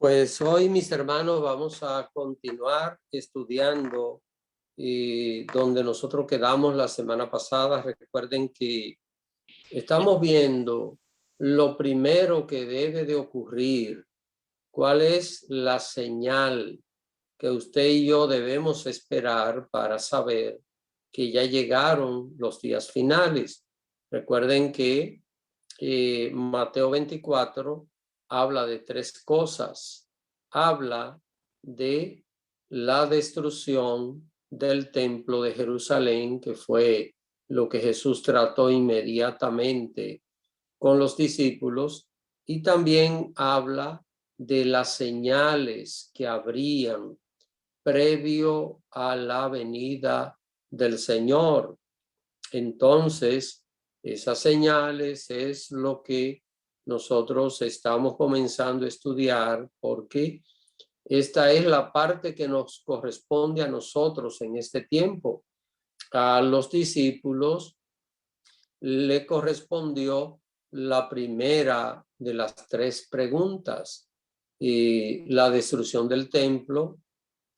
Pues hoy, mis hermanos, vamos a continuar estudiando donde nosotros quedamos la semana pasada. Recuerden que estamos viendo lo primero que debe de ocurrir, cuál es la señal que usted y yo debemos esperar para saber que ya llegaron los días finales. Recuerden que Mateo 24 habla de tres cosas. Habla de la destrucción del templo de Jerusalén, que fue lo que Jesús trató inmediatamente con los discípulos, y también habla de las señales que habrían previo a la venida del Señor. Entonces, esas señales es lo que nosotros estamos comenzando a estudiar, porque esta es la parte que nos corresponde a nosotros en este tiempo. A los discípulos le correspondió la primera de las tres preguntas, y la destrucción del templo,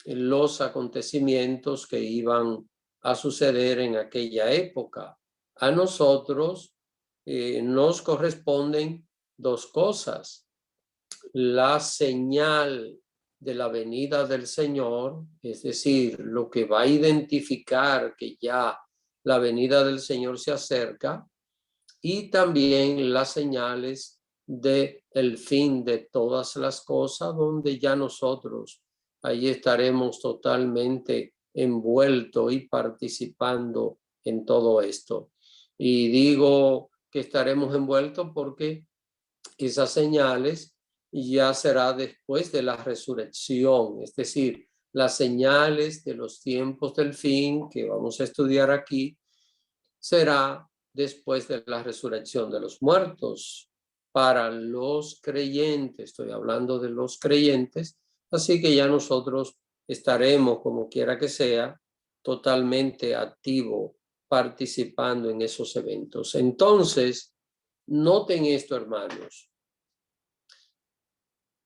los acontecimientos que iban a suceder en aquella época. A nosotros nos corresponden dos cosas: la señal de la venida del Señor, es decir, lo que va a identificar que ya la venida del Señor se acerca, y también las señales de el fin de todas las cosas, donde ya nosotros ahí estaremos totalmente envueltos y participando en todo esto. Y digo que estaremos envueltos porque esas señales ya será después de la resurrección, es decir, las señales de los tiempos del fin que vamos a estudiar aquí será después de la resurrección de los muertos. Para los creyentes, estoy hablando de los creyentes, así que ya nosotros estaremos, como quiera que sea, totalmente activos participando en esos eventos. Entonces, noten esto, hermanos.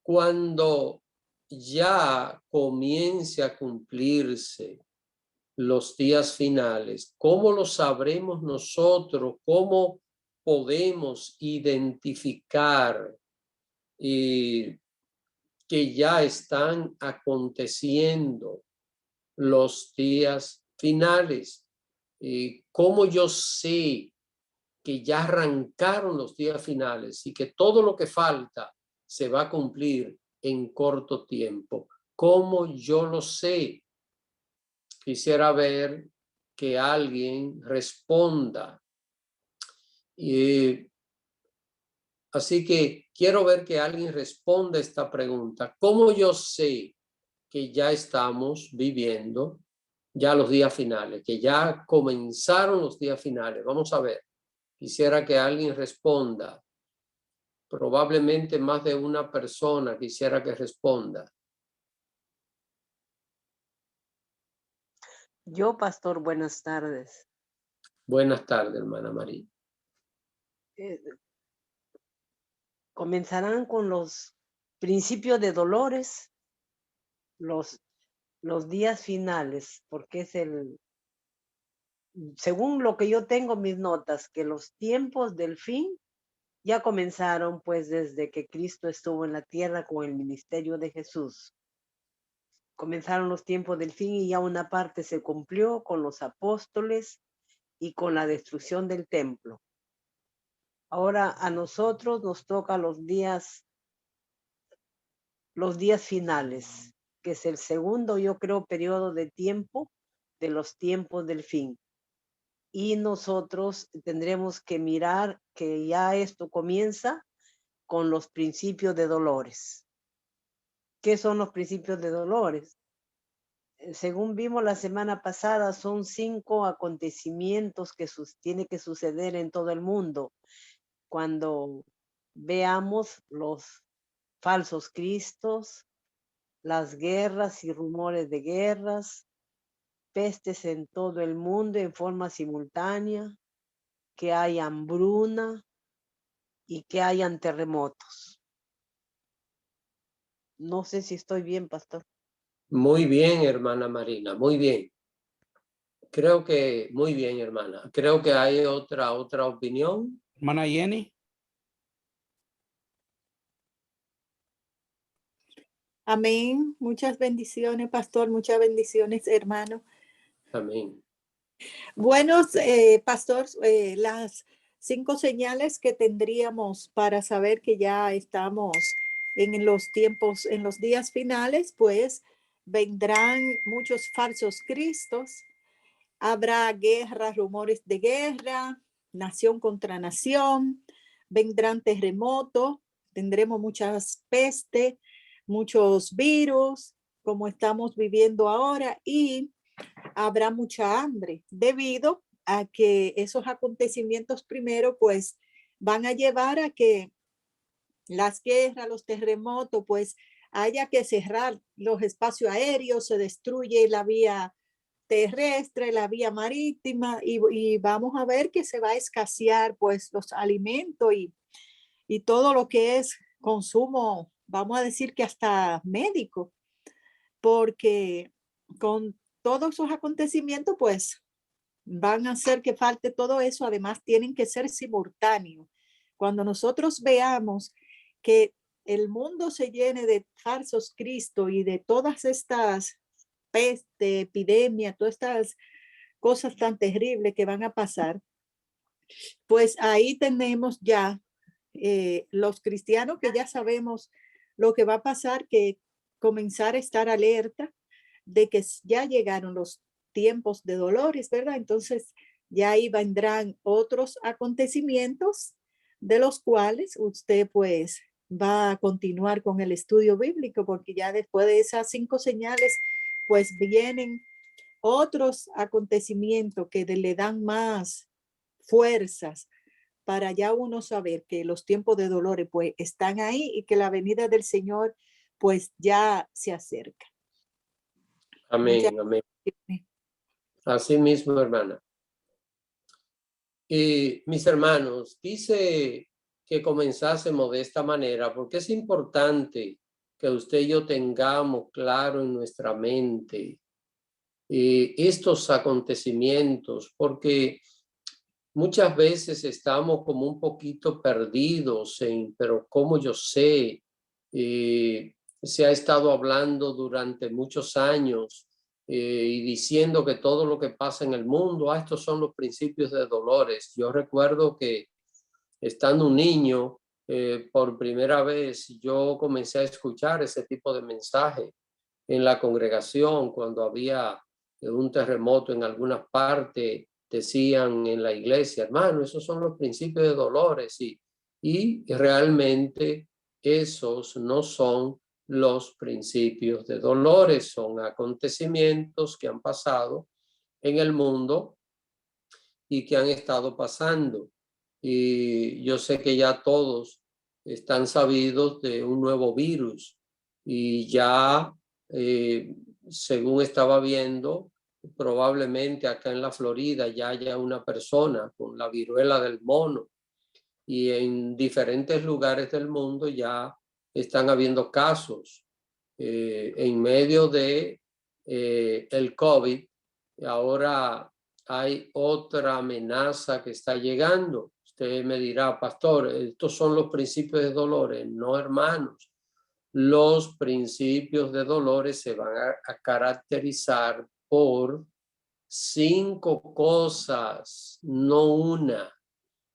Cuando ya comience a cumplirse los días finales, ¿cómo lo sabremos nosotros? ¿Cómo podemos identificar que ya están aconteciendo los días finales? ¿Cómo yo sé que ya arrancaron los días finales y que todo lo que falta se va a cumplir en corto tiempo? ¿Cómo yo lo sé? Quisiera ver que alguien responda. Así que quiero ver que alguien responda esta pregunta. ¿Cómo yo sé que ya estamos viviendo ya los días finales, que ya comenzaron los días finales? Vamos a ver. Quisiera que alguien responda. Probablemente más de una persona quisiera que responda. Yo, pastor, buenas tardes. Buenas tardes, hermana María. Eh, Comenzarán con los principios de dolores, los, los días finales, porque es según lo que yo tengo mis notas, que los tiempos del fin ya comenzaron pues desde que Cristo estuvo en la tierra con el ministerio de Jesús. Comenzaron los tiempos del fin y ya una parte se cumplió con los apóstoles y con la destrucción del templo. Ahora a nosotros nos toca los días finales, que es el segundo, yo creo, periodo de tiempo de los tiempos del fin. Y nosotros tendremos que mirar que ya esto comienza con los principios de dolores. ¿Qué son los principios de dolores? Según vimos la semana pasada, son 5 acontecimientos que tiene que suceder en todo el mundo cuando veamos los falsos cristos, las guerras y rumores de guerras, pestes en todo el mundo en forma simultánea, que hay hambruna y que hayan terremotos. No sé si estoy bien, pastor. Muy bien, hermana Marina, muy bien. Creo que muy bien, hermana. Creo que hay otra opinión. Hermana Jenny. Amén. Muchas bendiciones, pastor. Muchas bendiciones, hermano. Amén. Buenos, pastor, las 5 señales que tendríamos para saber que ya estamos en los tiempos, en los días finales, pues vendrán muchos falsos cristos, habrá guerras, rumores de guerra, nación contra nación, vendrán terremotos, tendremos muchas pestes, muchos virus, como estamos viviendo ahora, y habrá mucha hambre debido a que esos acontecimientos primero pues van a llevar a que las guerras, los terremotos, pues haya que cerrar los espacios aéreos, se destruye la vía terrestre, la vía marítima y vamos a ver que se va a escasear pues los alimentos y todo lo que es consumo, vamos a decir que hasta médico, porque con todos esos acontecimientos, pues van a hacer que falte todo eso. Además, tienen que ser simultáneos. Cuando nosotros veamos que el mundo se llene de falsos Cristo y de todas estas peste, epidemia, todas estas cosas tan terribles que van a pasar, pues ahí tenemos ya los cristianos que ya sabemos lo que va a pasar, que comenzar a estar alerta de que ya llegaron los tiempos de dolores, ¿verdad? Entonces ya ahí vendrán otros acontecimientos de los cuales usted pues va a continuar con el estudio bíblico, porque ya después de esas 5 señales pues vienen otros acontecimientos que le dan más fuerzas para ya uno saber que los tiempos de dolores pues están ahí y que la venida del Señor pues ya se acerca. Amén, amén. Así mismo, hermana. Y mis hermanos, quise que comenzásemos de esta manera porque es importante que usted y yo tengamos claro en nuestra mente estos acontecimientos, porque muchas veces estamos como un poquito perdidos pero ¿cómo yo sé? Se ha estado hablando durante muchos años y diciendo que todo lo que pasa en el mundo, estos son los principios de dolores. Yo recuerdo que estando un niño, por primera vez yo comencé a escuchar ese tipo de mensaje en la congregación cuando había un terremoto en algunas partes. Decían en la iglesia, hermano, esos son los principios de dolores y realmente esos no son los principios de dolores, son acontecimientos que han pasado en el mundo y que han estado pasando. Y yo sé que ya todos están sabidos de un nuevo virus y ya, según estaba viendo, probablemente acá en la Florida ya haya una persona con la viruela del mono y en diferentes lugares del mundo ya están habiendo casos en medio de el COVID. Ahora hay otra amenaza que está llegando. Usted me dirá, pastor, estos son los principios de dolores. No, hermanos. Los principios de dolores se van a caracterizar por 5 cosas, no una.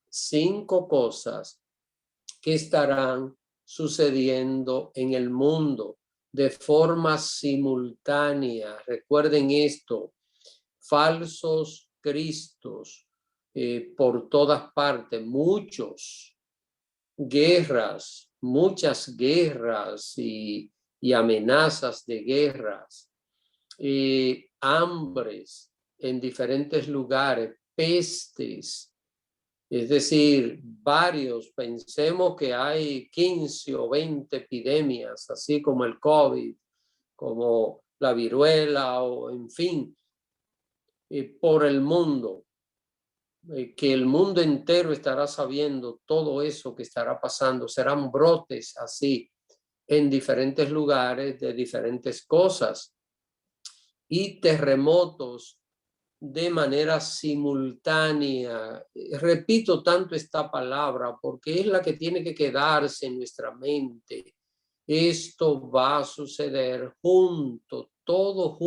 5 cosas que estarán sucediendo en el mundo de forma simultánea. Recuerden esto, falsos cristos por todas partes, muchos, guerras, muchas guerras y amenazas de guerras, hambres en diferentes lugares, pestes. Es decir, pensemos que hay 15 o 20 epidemias, así como el COVID, como la viruela o en fin, por el mundo, que el mundo entero estará sabiendo todo eso que estará pasando. Serán brotes así en diferentes lugares de diferentes cosas y terremotos de manera simultánea. Repito tanto esta palabra porque es la que tiene que quedarse en nuestra mente. Esto va a suceder junto, todo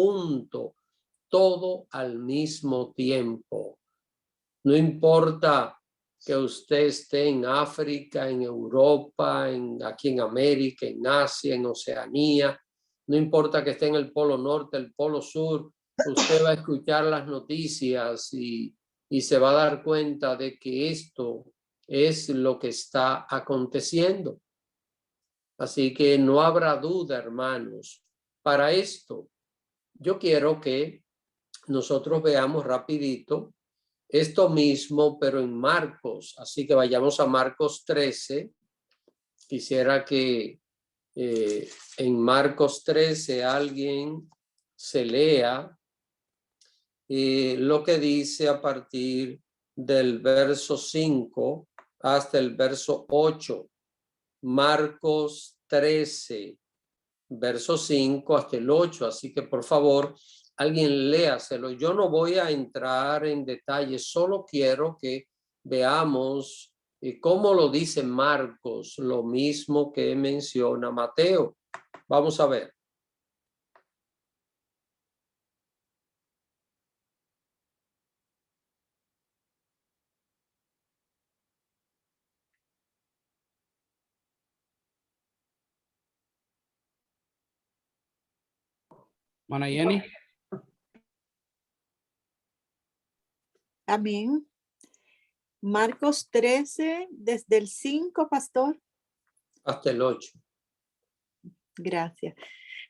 al mismo tiempo. No importa que usted esté en África, en Europa, aquí en América, en Asia, en Oceanía, no importa que esté en el Polo Norte, el Polo Sur, usted va a escuchar las noticias y se va a dar cuenta de que esto es lo que está aconteciendo. Así que no habrá duda, hermanos. Para esto, yo quiero que nosotros veamos rapidito esto mismo, pero en Marcos. Así que vayamos a Marcos 13. Quisiera que en Marcos 13 alguien se lea lo que dice a partir del verso 5 hasta el verso 8. Marcos 13, verso 5 hasta el 8. Así que por favor, alguien léaselo. Yo no voy a entrar en detalles, solo quiero que veamos cómo lo dice Marcos, lo mismo que menciona Mateo. Vamos a ver. Manayani. Amén. Marcos 13, desde el 5, pastor. Hasta el 8. Gracias.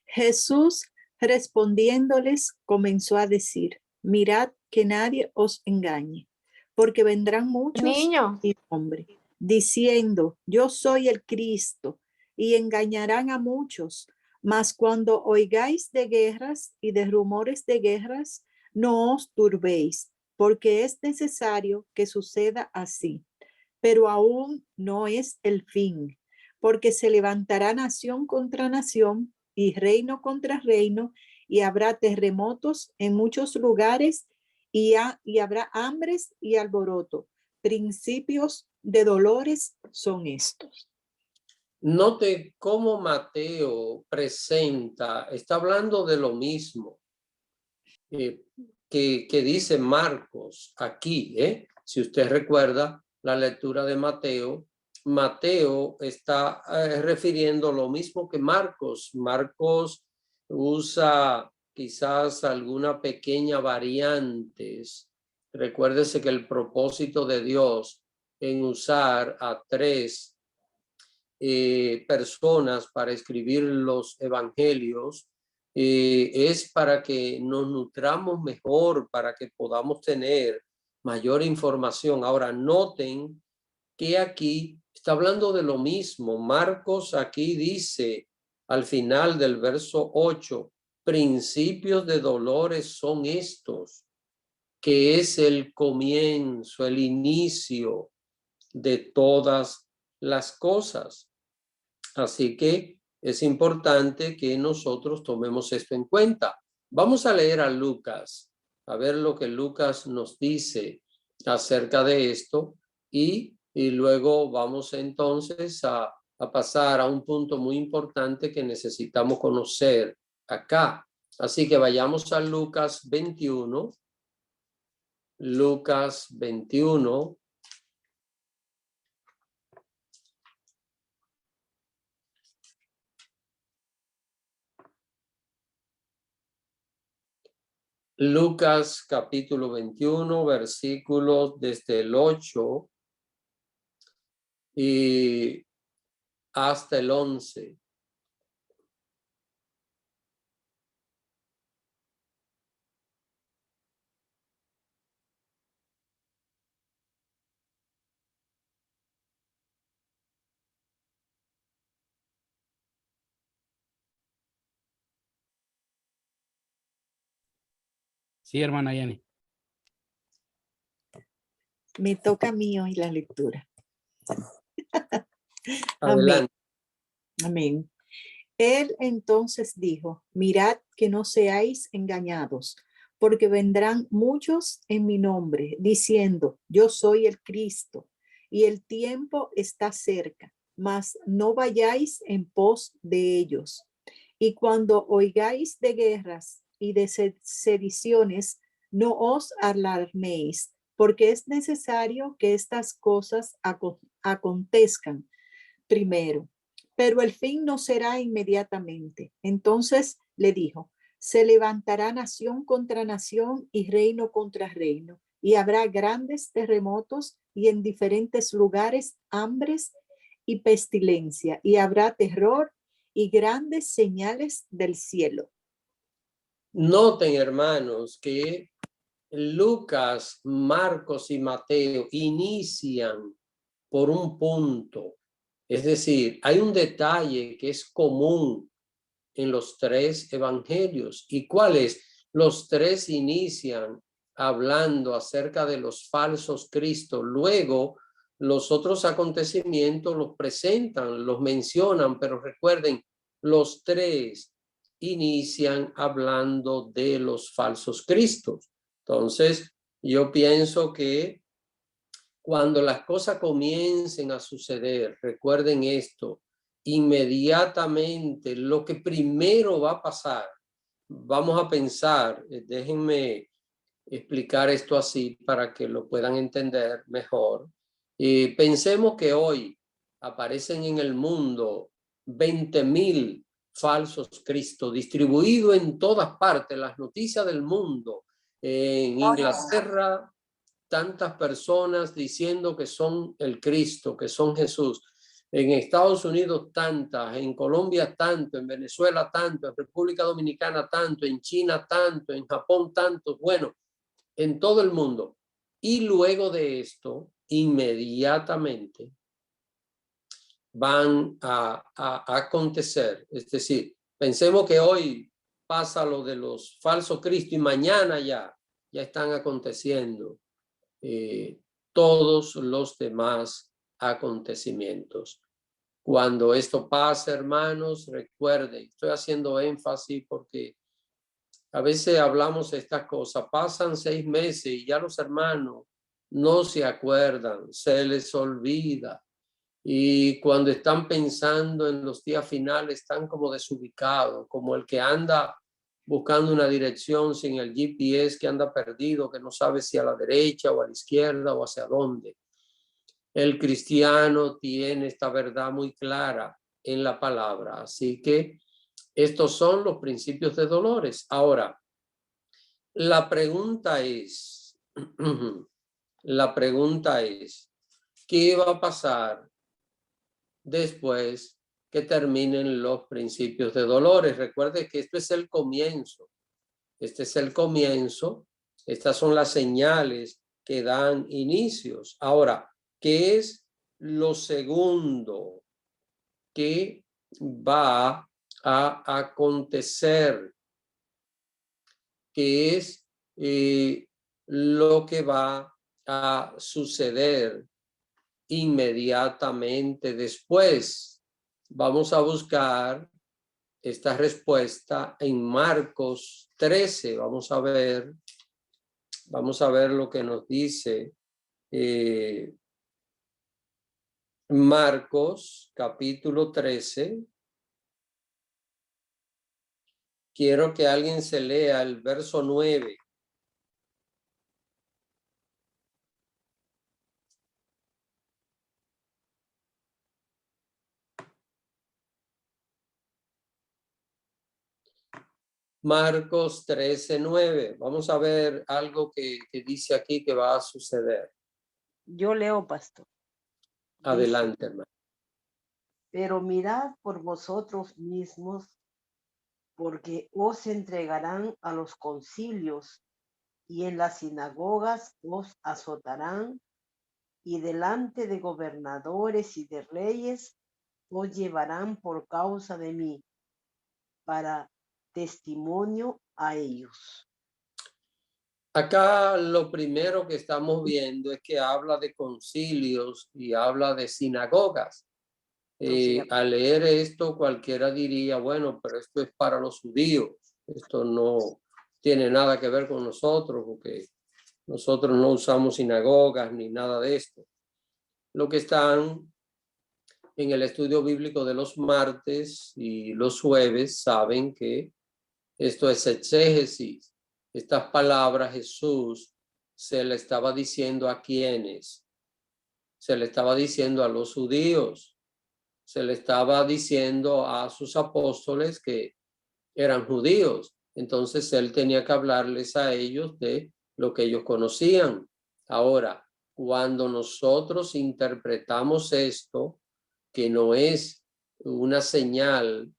Jesús respondiéndoles comenzó a decir: mirad que nadie os engañe, porque vendrán muchos en nombre, diciendo: yo soy el Cristo, y engañarán a muchos. Mas cuando oigáis de guerras y de rumores de guerras, no os turbéis, porque es necesario que suceda así. Pero aún no es el fin, porque se levantará nación contra nación y reino contra reino, y habrá terremotos en muchos lugares, y habrá hambres y alboroto. Principios de dolores son estos. Note cómo Mateo presenta, está hablando de lo mismo que dice Marcos aquí. Si usted recuerda la lectura de Mateo, Mateo está refiriendo lo mismo que Marcos. Marcos usa quizás alguna pequeña variantes. Recuérdese que el propósito de Dios en usar a 3 personas para escribir los evangelios es para que nos nutramos mejor, para que podamos tener mayor información. Ahora noten que aquí está hablando de lo mismo. Marcos aquí dice al final del verso 8, principios de dolores son estos, que es el comienzo, el inicio de todas las cosas. Así que es importante que nosotros tomemos esto en cuenta. Vamos a leer a Lucas, a ver lo que Lucas nos dice acerca de esto y luego vamos entonces a pasar a un punto muy importante que necesitamos conocer acá. Así que vayamos a Lucas 21. Lucas 21. Lucas capítulo 21, versículos desde el 8 y hasta el 11. Sí, hermana Yani. Me toca a mí hoy la lectura. Adelante. Amén. Amén. Él entonces dijo, mirad que no seáis engañados, porque vendrán muchos en mi nombre, diciendo, yo soy el Cristo, y el tiempo está cerca, mas no vayáis en pos de ellos. Y cuando oigáis de guerras y de sediciones, no os alarméis, porque es necesario que estas cosas acontezcan primero, pero el fin no será inmediatamente. Entonces le dijo, se levantará nación contra nación y reino contra reino, y habrá grandes terremotos y en diferentes lugares hambres y pestilencia, y habrá terror y grandes señales del cielo. Noten, hermanos, que Lucas, Marcos y Mateo inician por un punto. Es decir, hay un detalle que es común en los tres evangelios. ¿Y cuál es? Los tres inician hablando acerca de los falsos cristos. Luego, los otros acontecimientos los presentan, los mencionan, pero recuerden, los tres inician hablando de los falsos cristos. Entonces, yo pienso que cuando las cosas comiencen a suceder, recuerden esto, inmediatamente lo que primero va a pasar, vamos a pensar, déjenme explicar esto así para que lo puedan entender mejor. Pensemos que hoy aparecen en el mundo 20,000 falsos cristos distribuidos en todas partes, las noticias del mundo, en Inglaterra, tantas personas diciendo que son el Cristo, que son Jesús. En Estados Unidos tantas, en Colombia tanto, en Venezuela tanto, en República Dominicana tanto, en China tanto, en Japón tanto, bueno, en todo el mundo. Y luego de esto, inmediatamente van a acontecer. Es decir, pensemos que hoy pasa lo de los falsos cristos y mañana ya están aconteciendo todos los demás acontecimientos. Cuando esto pase, hermanos, recuerden, estoy haciendo énfasis porque a veces hablamos de estas cosas, pasan 6 meses y ya los hermanos no se acuerdan, se les olvida. Y cuando están pensando en los días finales, están como desubicados, como el que anda buscando una dirección sin el GPS, que anda perdido, que no sabe si a la derecha o a la izquierda o hacia dónde. El cristiano tiene esta verdad muy clara en la palabra. Así que estos son los principios de dolores. Ahora, la pregunta es, ¿qué va a pasar después que terminen los principios de dolores? Recuerde que esto es el comienzo. Este es el comienzo. Estas son las señales que dan inicios. Ahora, ¿qué es lo segundo que va a acontecer? ¿Qué es lo que va a suceder inmediatamente después? Vamos a buscar esta respuesta en Marcos 13. Vamos a ver lo que nos dice Marcos capítulo 13. Quiero que alguien se lea el verso 9. Marcos 13:9. Vamos a ver algo que dice aquí que va a suceder. Yo leo, pastor. Adelante, hermano. Pero mirad por vosotros mismos, porque os entregarán a los concilios y en las sinagogas os azotarán y delante de gobernadores y de reyes os llevarán por causa de mí para testimonio a ellos. Acá lo primero que estamos viendo es que habla de concilios y habla de sinagogas. Al leer esto, cualquiera diría, bueno, pero esto es para los judíos. Esto no tiene nada que ver con nosotros, porque nosotros no usamos sinagogas ni nada de esto. Lo que están en el estudio bíblico de los martes y los jueves saben que esto es exégesis. Estas palabras Jesús se le estaba diciendo a quienes. Se le estaba diciendo a los judíos. Se le estaba diciendo a sus apóstoles que eran judíos. Entonces él tenía que hablarles a ellos de lo que ellos conocían. Ahora, cuando nosotros interpretamos esto, que no es una señal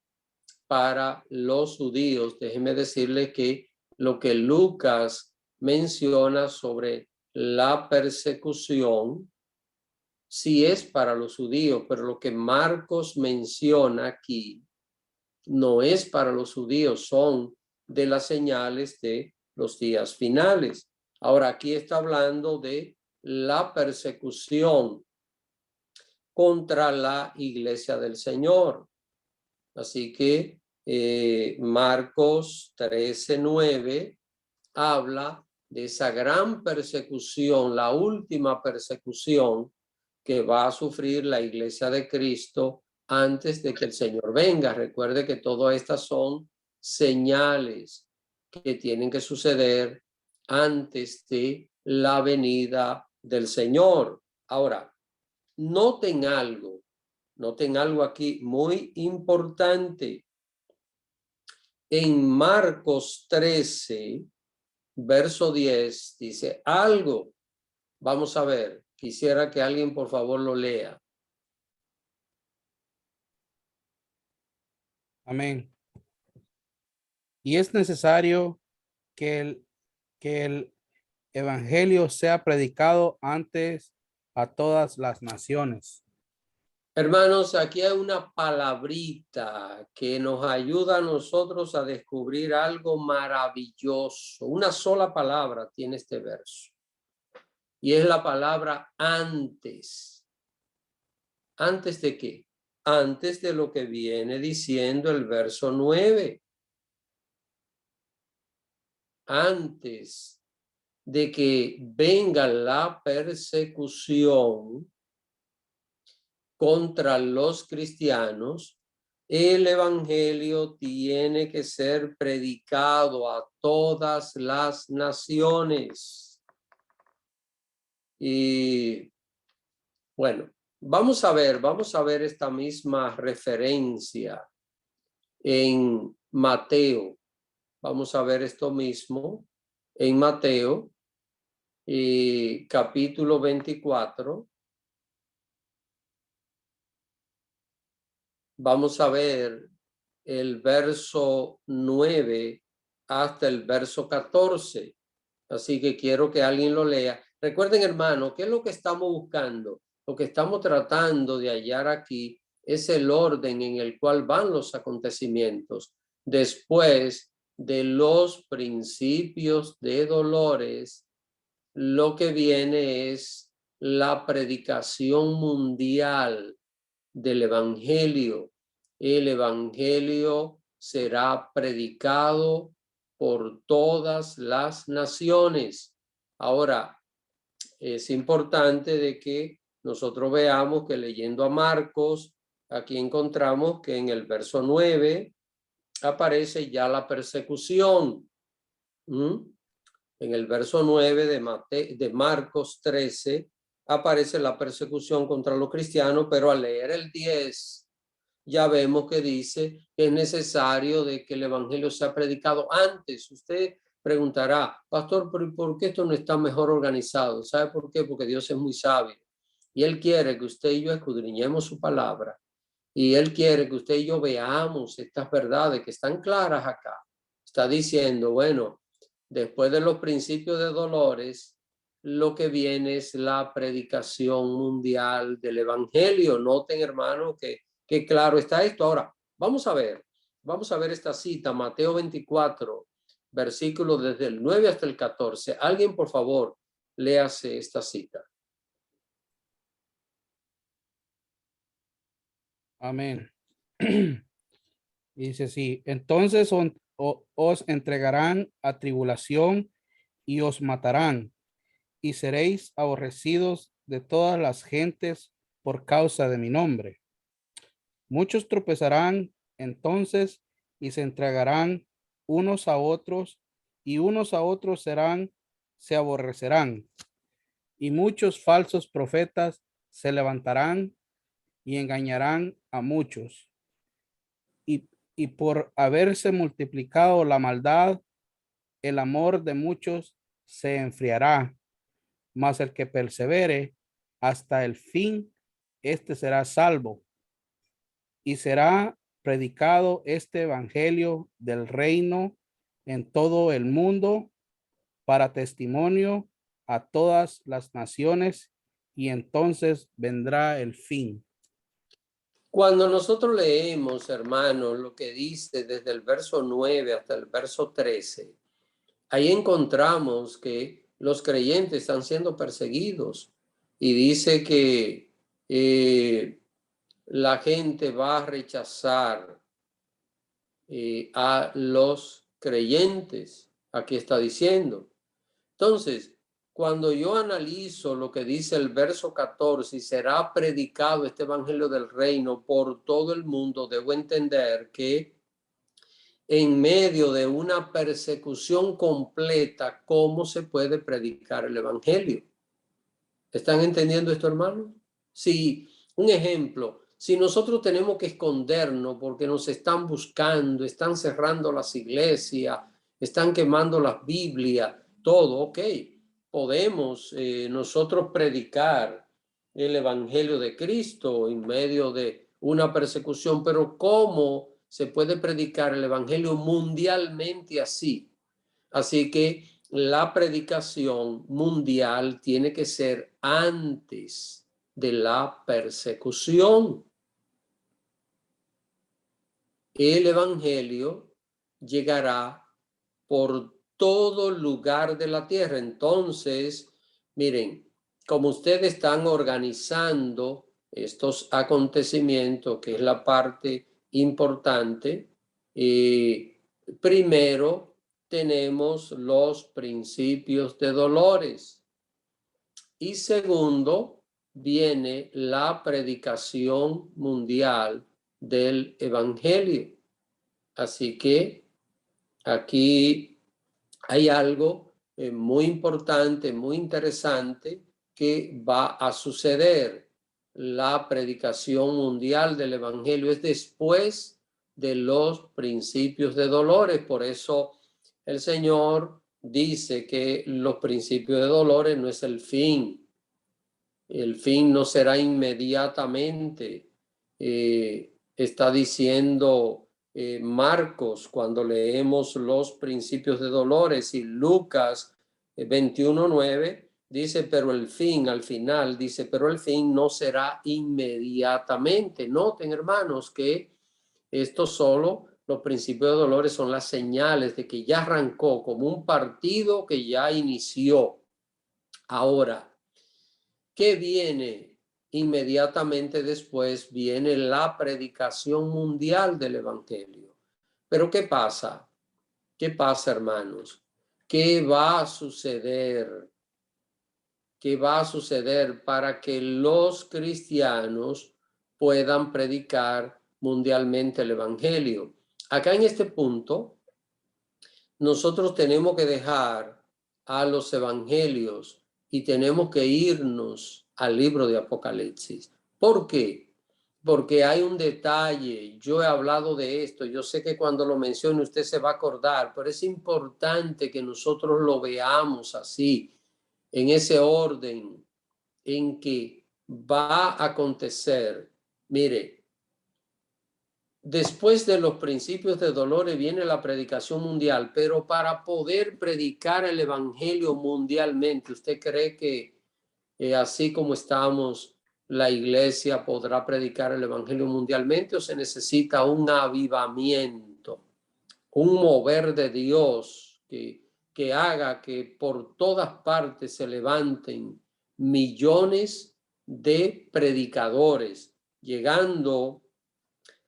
para los judíos, déjeme decirle que lo que Lucas menciona sobre la persecución sí es para los judíos, pero lo que Marcos menciona aquí no es para los judíos, son de las señales de los días finales. Ahora, aquí está hablando de la persecución contra la iglesia del Señor. Así que Marcos 13:9 habla de esa gran persecución, la última persecución que va a sufrir la iglesia de Cristo antes de que el Señor venga. Recuerde que todas estas son señales que tienen que suceder antes de la venida del Señor. Ahora, noten algo aquí muy importante. En Marcos 13, verso 10, dice algo. Vamos a ver, quisiera que alguien por favor lo lea. Amén. Y es necesario que el evangelio sea predicado antes a todas las naciones. Hermanos, aquí hay una palabrita que nos ayuda a nosotros a descubrir algo maravilloso. Una sola palabra tiene este verso. Y es la palabra antes. ¿Antes de qué? Antes de lo que viene diciendo el verso 9. Antes de que venga la persecución contra los cristianos, el evangelio tiene que ser predicado a todas las naciones. Y bueno, vamos a ver esta misma referencia en Mateo. Vamos a ver esto mismo en Mateo, capítulo 24. Vamos a ver el verso 9 hasta el verso 14. Así que quiero que alguien lo lea. Recuerden, hermano, ¿qué es lo que estamos buscando? Lo que estamos tratando de hallar aquí es el orden en el cual van los acontecimientos después de los principios de dolores. Lo que viene es la predicación mundial del evangelio. El evangelio será predicado por todas las naciones. Ahora, es importante de que nosotros veamos que leyendo a Marcos, aquí encontramos que en el verso 9 aparece ya la persecución. En el verso 9 de Marcos 13 aparece la persecución contra los cristianos, pero al leer el 10 ya vemos que dice que es necesario de que el evangelio sea predicado antes. Usted preguntará, pastor, ¿por qué esto no está mejor organizado? ¿Sabe por qué? Porque Dios es muy sabio y Él quiere que usted y yo escudriñemos su palabra y Él quiere que usted y yo veamos estas verdades que están claras acá. Está diciendo, bueno, después de los principios de dolores, lo que viene es la predicación mundial del evangelio. Noten, hermano, que claro está esto. Ahora, vamos a ver esta cita, Mateo 24, versículos desde el 9 hasta el 14. Alguien, por favor, léase esta cita. Amén. Dice así, entonces os entregarán a tribulación y os matarán, y seréis aborrecidos de todas las gentes por causa de mi nombre. Muchos tropezarán entonces y se entregarán unos a otros, y unos a otros se aborrecerán. Y muchos falsos profetas se levantarán y engañarán a muchos. Y por haberse multiplicado la maldad, el amor de muchos se enfriará, mas el que persevere hasta el fin, este será salvo. Y será predicado este evangelio del reino en todo el mundo para testimonio a todas las naciones, y entonces vendrá el fin. Cuando nosotros leemos, hermanos, lo que dice desde el verso 9 hasta el verso 13, ahí encontramos que los creyentes están siendo perseguidos y dice que la gente va a rechazar a los creyentes. Aquí está diciendo. Entonces, cuando yo analizo lo que dice el verso 14, y será predicado este evangelio del reino por todo el mundo, debo entender que en medio de una persecución completa, ¿cómo se puede predicar el evangelio? ¿Están entendiendo esto, hermano? Sí, un ejemplo, si nosotros tenemos que escondernos porque nos están buscando, están cerrando las iglesias, están quemando las Biblias, todo, ok, podemos nosotros predicar el evangelio de Cristo en medio de una persecución, pero ¿cómo se puede predicar el evangelio mundialmente así? Así que la predicación mundial tiene que ser antes de la persecución. El evangelio llegará por todo lugar de la tierra. Entonces, miren, como ustedes están organizando estos acontecimientos, que es la parte importante, primero tenemos los principios de dolores y segundo viene la predicación mundial del evangelio. Así que aquí hay algo muy importante, muy interesante que va a suceder. La predicación mundial del evangelio es después de los principios de dolores. Por eso el Señor dice que los principios de dolores no es el fin. El fin no será inmediatamente. Está diciendo Marcos cuando leemos los principios de dolores, y Lucas 21:9 dice, pero el fin, al final dice, pero el fin no será inmediatamente. Noten, hermanos, que esto solo, los principios de dolores son las señales de que ya arrancó, como un partido que ya inició. Ahora, ¿qué viene? Inmediatamente después viene la predicación mundial del evangelio. Pero ¿qué pasa? ¿Qué pasa, hermanos? ¿Qué va a suceder? ¿Qué va a suceder para que los cristianos puedan predicar mundialmente el evangelio? Acá en este punto, nosotros tenemos que dejar a los evangelios y tenemos que irnos al libro de Apocalipsis. ¿Por qué? Porque hay un detalle. Yo he hablado de esto. Yo sé que cuando lo mencione usted se va a acordar, pero es importante que nosotros lo veamos así, en ese orden en que va a acontecer. Mire, después de los principios de dolores viene la predicación mundial, pero para poder predicar el evangelio mundialmente, ¿usted cree que así como estamos, la iglesia podrá predicar el evangelio mundialmente, o se necesita un avivamiento, un mover de Dios que haga que por todas partes se levanten millones de predicadores, llegando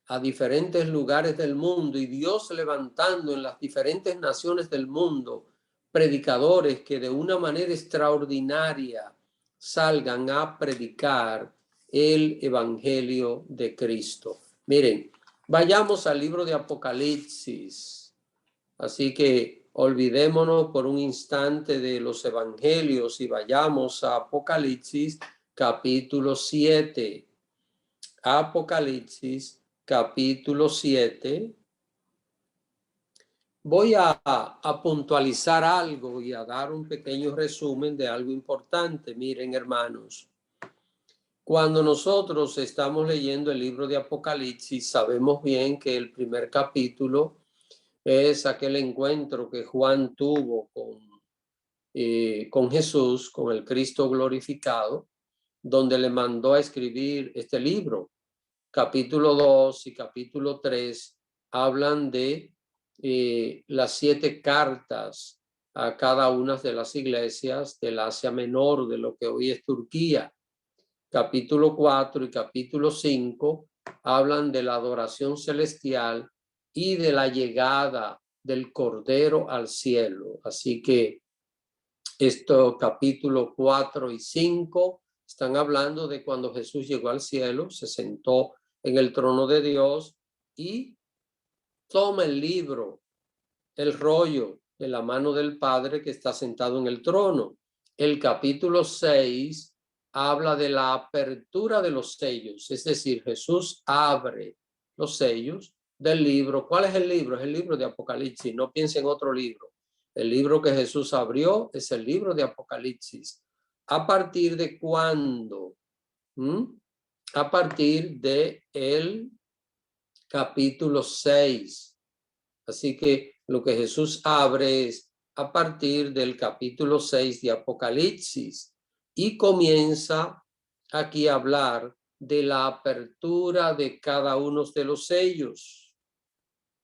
a diferentes lugares del mundo y Dios levantando en las diferentes naciones del mundo predicadores que de una manera extraordinaria salgan a predicar el evangelio de Cristo. Miren, vayamos al libro de Apocalipsis. Así que olvidémonos por un instante de los evangelios y vayamos a Apocalipsis capítulo 7. Apocalipsis capítulo 7. Voy a puntualizar algo y a dar un pequeño resumen de algo importante. Miren, hermanos, cuando nosotros estamos leyendo el libro de Apocalipsis, sabemos bien que el primer capítulo es aquel encuentro que Juan tuvo con Jesús, con el Cristo glorificado, donde le mandó a escribir este libro. Capítulo 2 y capítulo 3 hablan de las 7 cartas a cada una de las iglesias del Asia Menor, de lo que hoy es Turquía. Capítulo 4 y capítulo 5 hablan de la adoración celestial y de la llegada del Cordero al cielo. Así que estos capítulos 4 y 5 están hablando de cuando Jesús llegó al cielo, se sentó en el trono de Dios y toma el libro, el rollo de la mano del Padre que está sentado en el trono. El capítulo 6 habla de la apertura de los sellos, es decir, Jesús abre los sellos del libro. ¿Cuál es el libro? Es el libro de Apocalipsis, no piensen en otro libro. El libro que Jesús abrió es el libro de Apocalipsis. ¿A partir de cuándo? A partir de el capítulo 6. Así que lo que Jesús abre es a partir del capítulo 6 de Apocalipsis y comienza aquí a hablar de la apertura de cada uno de los sellos.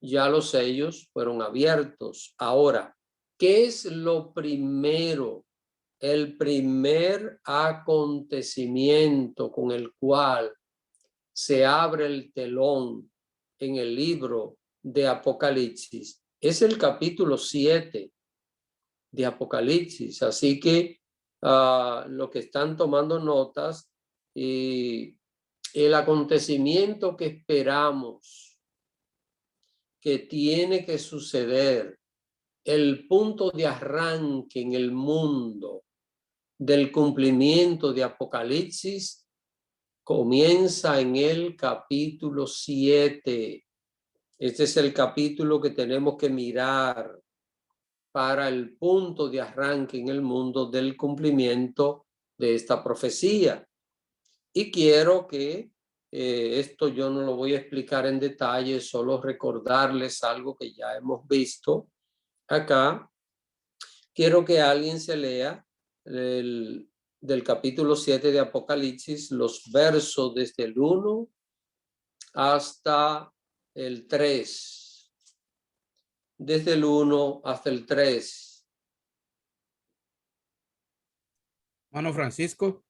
Ya los sellos fueron abiertos. Ahora, ¿qué es lo primero? El primer acontecimiento con el cual se abre el telón en el libro de Apocalipsis es el capítulo 7 de Apocalipsis. Así que lo que están tomando notas, el acontecimiento que esperamos que tiene que suceder, el punto de arranque en el mundo del cumplimiento de Apocalipsis comienza en el capítulo 7. Este es el capítulo que tenemos que mirar para el punto de arranque en el mundo del cumplimiento de esta profecía. Y quiero que esto yo no lo voy a explicar en detalle, solo recordarles algo que ya hemos visto acá. Quiero que alguien se lea del capítulo 7 de Apocalipsis, los versos desde el 1 hasta el 3. Desde el 1 hasta el 3. Hermano Francisco.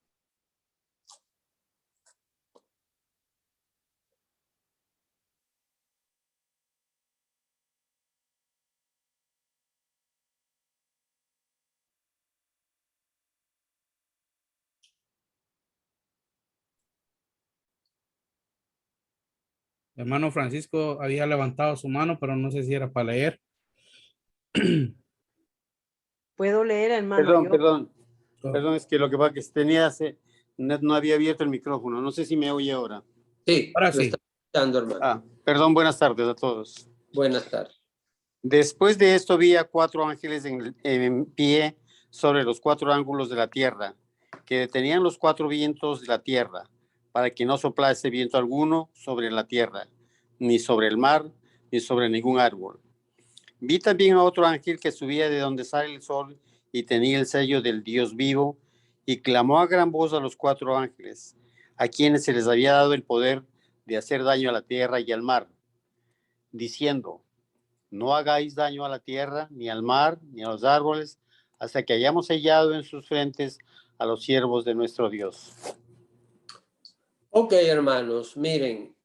Hermano Francisco había levantado su mano, pero no sé si era para leer. Puedo leer, hermano. Perdón, es que lo que pasa es que no había abierto el micrófono. No sé si me oye ahora. Sí, ahora lo sí. está escuchando, hermano. Perdón, buenas tardes a todos. Buenas tardes. Después de esto vi a 4 ángeles en pie sobre los 4 ángulos de la tierra, que detenían los 4 vientos de la tierra, para que no soplase viento alguno sobre la tierra, ni sobre el mar, ni sobre ningún árbol. Vi también a otro ángel que subía de donde sale el sol y tenía el sello del Dios vivo, y clamó a gran voz a los 4 ángeles, a quienes se les había dado el poder de hacer daño a la tierra y al mar, diciendo: no hagáis daño a la tierra, ni al mar, ni a los árboles, hasta que hayamos sellado en sus frentes a los siervos de nuestro Dios. Ok, hermanos, miren,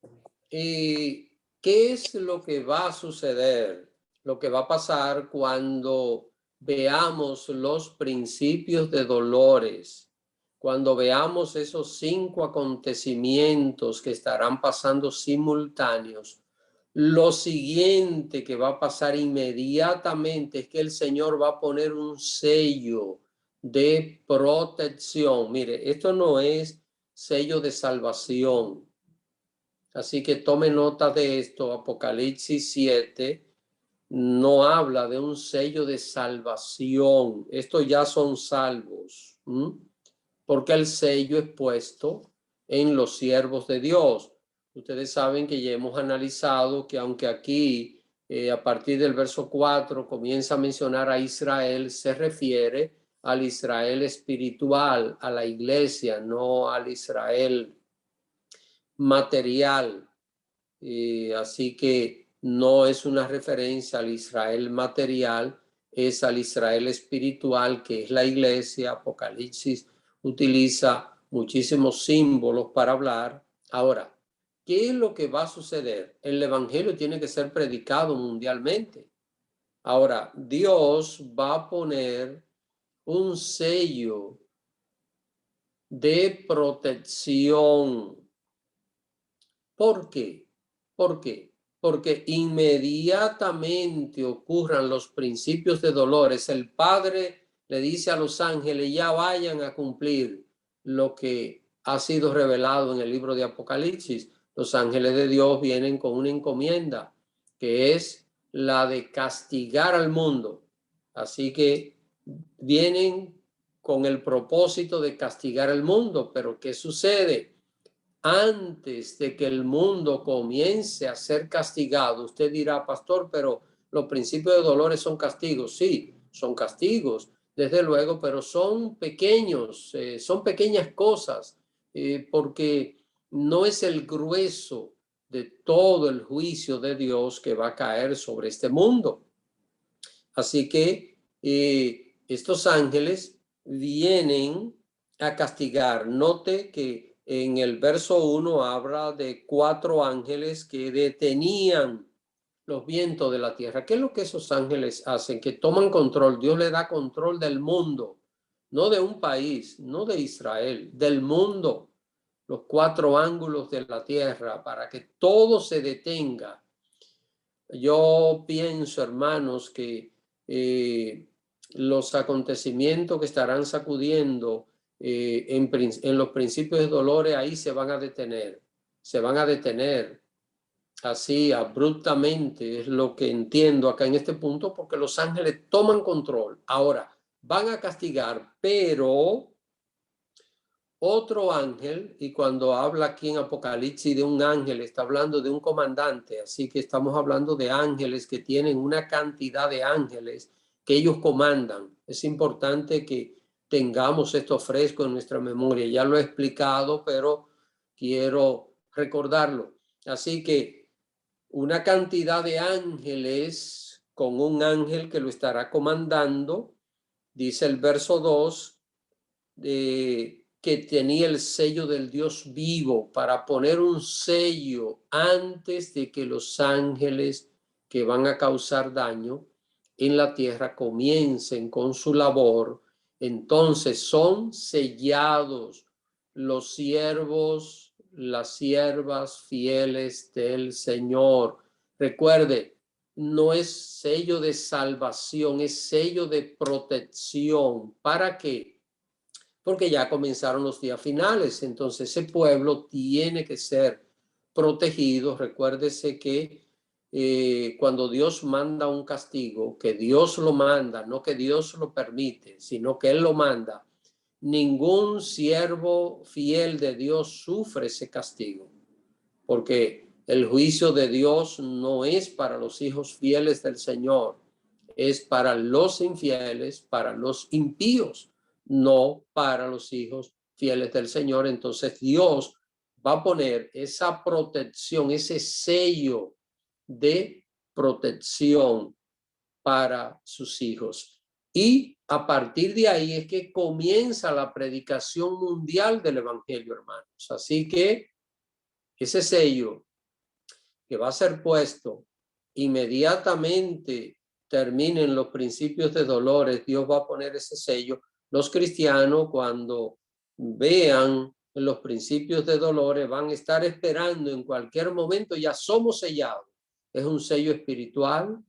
¿qué es lo que va a suceder? Lo que va a pasar cuando veamos los principios de dolores, cuando veamos esos 5 acontecimientos que estarán pasando simultáneos. Lo siguiente que va a pasar inmediatamente es que el Señor va a poner un sello de protección. Mire, esto no es sello de salvación. Así que tome nota de esto. Apocalipsis 7 no habla de un sello de salvación. Estos ya son salvos, porque el sello es puesto en los siervos de Dios. Ustedes saben que ya hemos analizado que aunque aquí a partir del verso 4 comienza a mencionar a Israel, se refiere al Israel espiritual, a la iglesia, no al Israel material. Así que no es una referencia al Israel material, es al Israel espiritual, que es la iglesia. Apocalipsis utiliza muchísimos símbolos para hablar. Ahora, ¿qué es lo que va a suceder? El evangelio tiene que ser predicado mundialmente. Ahora, Dios va a poner un sello de protección. ¿Por qué? ¿Por qué? Porque inmediatamente ocurran los principios de dolores, el Padre le dice a los ángeles, ya vayan a cumplir lo que ha sido revelado en el libro de Apocalipsis. Los ángeles de Dios vienen con una encomienda, que es la de castigar al mundo. Así que vienen con el propósito de castigar al mundo. Pero ¿qué sucede? Antes de que el mundo comience a ser castigado, usted dirá, pastor, pero los principios de dolores son castigos. Sí, son castigos, desde luego, pero son pequeños, son pequeñas cosas, porque no es el grueso de todo el juicio de Dios que va a caer sobre este mundo. Así que estos ángeles vienen a castigar. Note que en el verso 1 habla de 4 ángeles que detenían los vientos de la tierra. ¿Qué es lo que esos ángeles hacen? Que toman control. Dios le da control del mundo, no de un país, no de Israel, del mundo, los 4 ángulos de la tierra, para que todo se detenga. Yo pienso, hermanos, que los acontecimientos que estarán sacudiendo en los principios de dolores, ahí se van a detener así abruptamente, es lo que entiendo acá en este punto, porque los ángeles toman control. Ahora, van a castigar, pero otro ángel, y cuando habla aquí en Apocalipsis de un ángel, está hablando de un comandante, así que estamos hablando de ángeles que tienen una cantidad de ángeles que ellos comandan. Es importante que tengamos esto fresco en nuestra memoria. Ya lo he explicado, pero quiero recordarlo. Así que una cantidad de ángeles con un ángel que lo estará comandando, dice el verso 2, que tenía el sello del Dios vivo, para poner un sello antes de que los ángeles que van a causar daño en la tierra comiencen con su labor. Entonces son sellados los siervos, las siervas fieles del Señor. Recuerde, no es sello de salvación, es sello de protección. ¿Para qué? Porque ya comenzaron los días finales, entonces ese pueblo tiene que ser protegido. Recuérdese que cuando Dios manda un castigo, que Dios lo manda, no que Dios lo permite, sino que Él lo manda, ningún siervo fiel de Dios sufre ese castigo, porque el juicio de Dios no es para los hijos fieles del Señor, es para los infieles, para los impíos, no para los hijos fieles del Señor. Entonces Dios va a poner esa protección, ese sello de protección para sus hijos. Y a partir de ahí es que comienza la predicación mundial del evangelio, hermanos. Así que ese sello que va a ser puesto, inmediatamente terminen los principios de dolores, Dios va a poner ese sello. Los cristianos, cuando vean los principios de dolores, van a estar esperando en cualquier momento, ya somos sellados. Es un sello espiritual,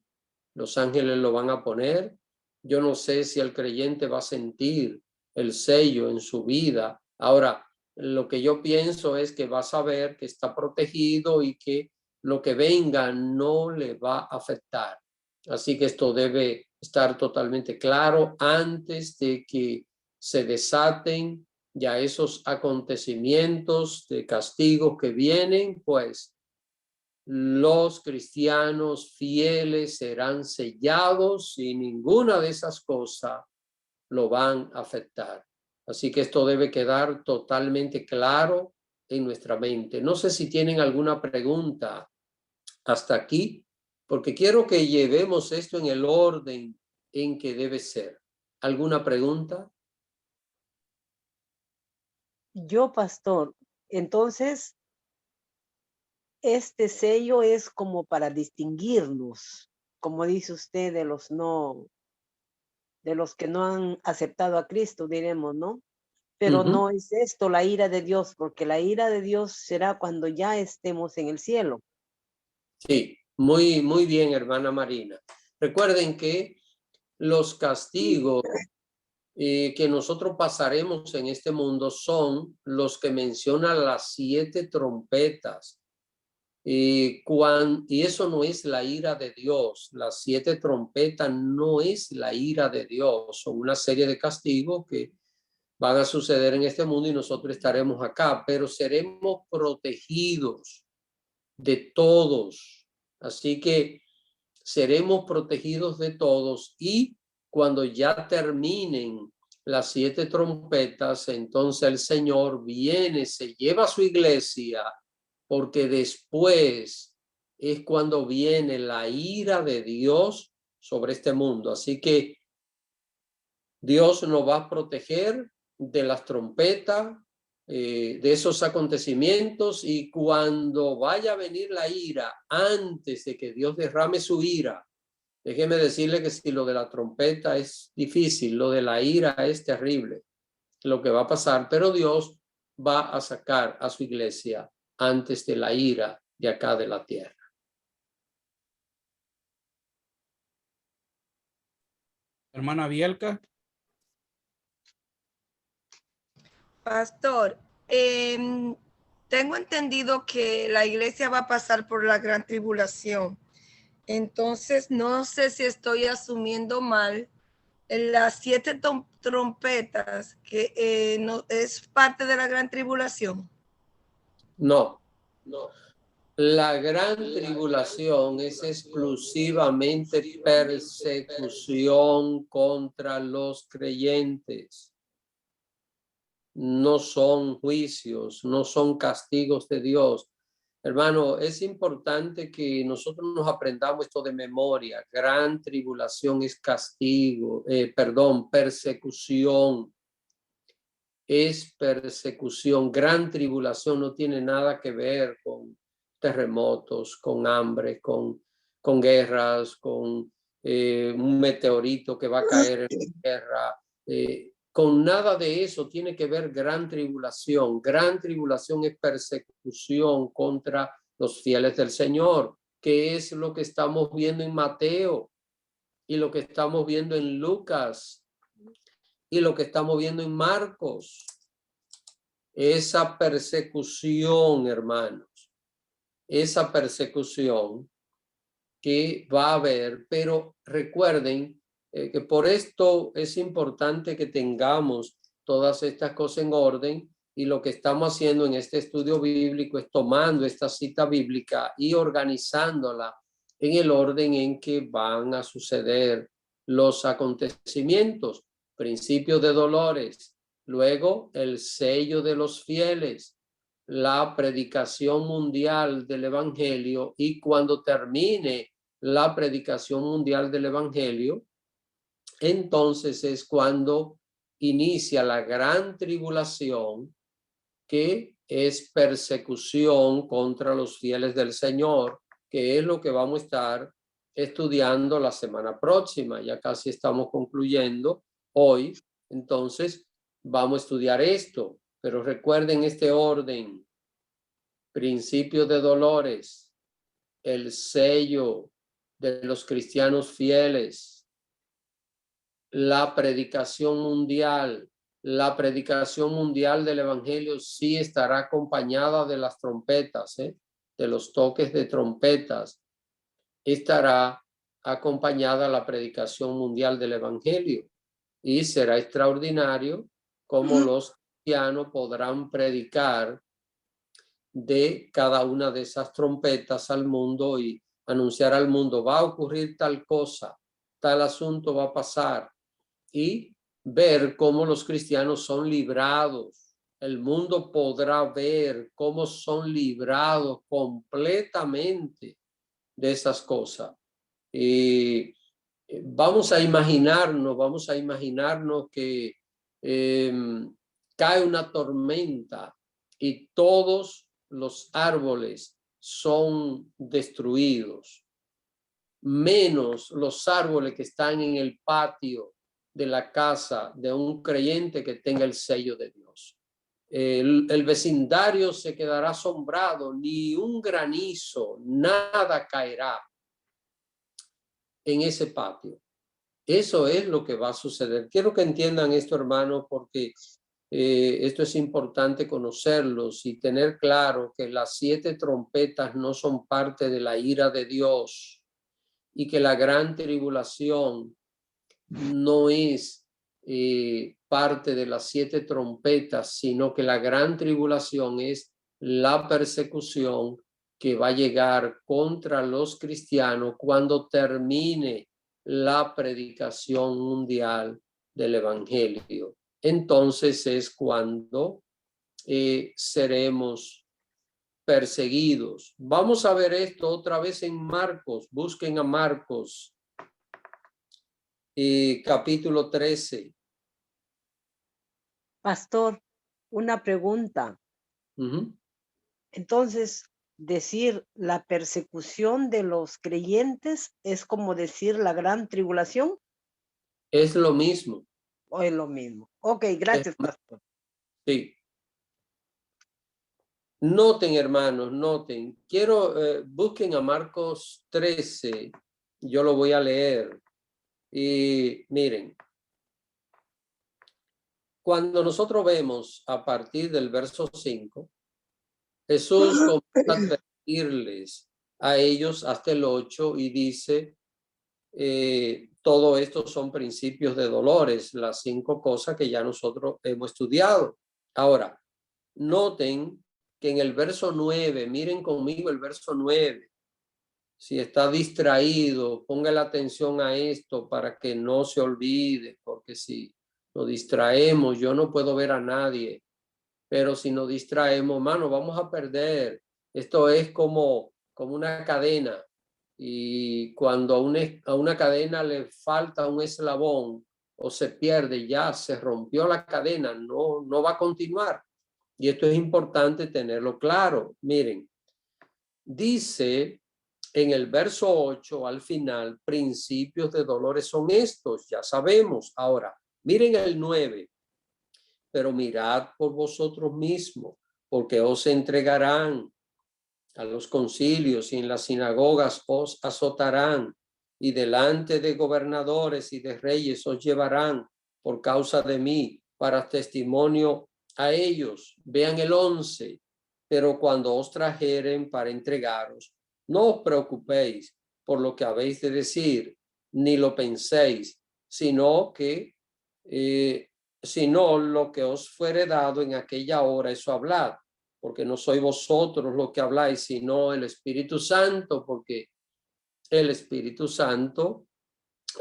los ángeles lo van a poner. Yo no sé si el creyente va a sentir el sello en su vida. Ahora, lo que yo pienso es que va a saber que está protegido y que lo que venga no le va a afectar. Así que esto debe estar totalmente claro antes de que se desaten ya esos acontecimientos de castigo que vienen, pues los cristianos fieles serán sellados y ninguna de esas cosas lo van a afectar. Así que esto debe quedar totalmente claro en nuestra mente. No sé si tienen alguna pregunta hasta aquí, porque quiero que llevemos esto en el orden en que debe ser. ¿Alguna pregunta? Yo, pastor, entonces, este sello es como para distinguirnos, como dice usted, de los que no han aceptado a Cristo, diremos, ¿no? Pero no es esto la ira de Dios, porque la ira de Dios será cuando ya estemos en el cielo. Sí, muy bien, hermana Marina. Recuerden que los castigos que nosotros pasaremos en este mundo son los que mencionan las 7 trompetas. Y eso no es la ira de Dios. Las 7 trompetas no es la ira de Dios. Son una serie de castigos que van a suceder en este mundo y nosotros estaremos acá, pero seremos protegidos de todos. Así que seremos protegidos de todos y cuando ya terminen las 7 trompetas, entonces el Señor viene, se lleva a su iglesia, porque después es cuando viene la ira de Dios sobre este mundo. Así que Dios nos va a proteger de las trompetas, de esos acontecimientos, y cuando vaya a venir la ira, antes de que Dios derrame su ira, déjeme decirle que si lo de la trompeta es difícil, lo de la ira es terrible, lo que va a pasar, pero Dios va a sacar a su iglesia antes de la ira de acá de la tierra. Hermana Bielka. Pastor, tengo entendido que la iglesia va a pasar por la gran tribulación. Entonces, no sé si estoy asumiendo mal. Las 7 trompetas, que no es parte de la gran tribulación. No. La gran tribulación es exclusivamente persecución contra los creyentes. No son juicios, no son castigos de Dios. Hermano, es importante que nosotros nos aprendamos esto de memoria. Gran tribulación es persecución. Es persecución. Gran tribulación no tiene nada que ver con terremotos, con hambre, con guerras, con un meteorito que va a caer en la tierra. Con nada de eso tiene que ver gran tribulación. Gran tribulación es persecución contra los fieles del Señor, que es lo que estamos viendo en Mateo y lo que estamos viendo en Lucas y lo que estamos viendo en Marcos. Esa persecución, hermanos, esa persecución que va a haber, pero recuerden que por esto es importante que tengamos todas estas cosas en orden, y lo que estamos haciendo en este estudio bíblico es tomando esta cita bíblica y organizándola en el orden en que van a suceder los acontecimientos. Principio de dolores, luego el sello de los fieles, la predicación mundial del evangelio, y cuando termine la predicación mundial del evangelio, entonces es cuando inicia la gran tribulación, que es persecución contra los fieles del Señor, que es lo que vamos a estar estudiando la semana próxima. Ya casi estamos concluyendo hoy, entonces vamos a estudiar esto, pero recuerden este orden: principios de dolores, el sello de los cristianos fieles, la predicación mundial. La predicación mundial del evangelio sí estará acompañada de las trompetas, de los toques de trompetas. Estará acompañada la predicación mundial del evangelio, y será extraordinario cómo los cristianos podrán predicar de cada una de esas trompetas al mundo y anunciar al mundo: va a ocurrir tal cosa, tal asunto va a pasar, y ver cómo los cristianos son librados. El mundo podrá ver cómo son librados completamente de esas cosas. Y vamos a imaginarnos que cae una tormenta y todos los árboles son destruidos, menos los árboles que están en el patio de la casa de un creyente que tenga el sello de Dios. El vecindario se quedará asombrado, ni un granizo, nada caerá en ese patio. Eso es lo que va a suceder. Quiero que entiendan esto, hermano, porque esto es importante conocerlos y tener claro que las 7 trompetas no son parte de la ira de Dios, y que la gran tribulación no es parte de las 7 trompetas, sino que la gran tribulación es la persecución que va a llegar contra los cristianos cuando termine la predicación mundial del evangelio. Entonces es cuando seremos perseguidos. Vamos a ver esto otra vez en Marcos. Busquen a Marcos, capítulo 13. Pastor, una pregunta. Entonces, decir la persecución de los creyentes es como decir la gran tribulación, Es lo mismo. ¿o es lo mismo? Ok, gracias, pastor. Sí. Noten, hermanos, noten. Busquen a Marcos 13. Yo lo voy a leer. Y miren, cuando nosotros vemos a partir del verso 5, Jesús comienza a advertirles a ellos hasta el 8 y dice: todo esto son principios de dolores, las 5 cosas que ya nosotros hemos estudiado. Ahora, noten que en el verso 9, miren conmigo el verso 9. Si está distraído, ponga la atención a esto para que no se olvide, porque si nos distraemos, yo no puedo ver a nadie, pero si nos distraemos, mano, vamos a perder. Esto es como una cadena, y cuando a una cadena le falta un eslabón o se pierde, ya se rompió la cadena, no va a continuar. Y esto es importante tenerlo claro. Miren, dice en el verso 8 al final: principios de dolores son estos, ya sabemos. Ahora, miren el 9. Pero mirad por vosotros mismos, porque os entregarán a los concilios y en las sinagogas os azotarán, y delante de gobernadores y de reyes os llevarán por causa de mí para testimonio a ellos. Vean el 11. Pero cuando os trajeren para entregaros, no os preocupéis por lo que habéis de decir, ni lo penséis, sino lo que os fuere dado en aquella hora, eso hablad, porque no sois vosotros lo que habláis, sino el Espíritu Santo, porque el Espíritu Santo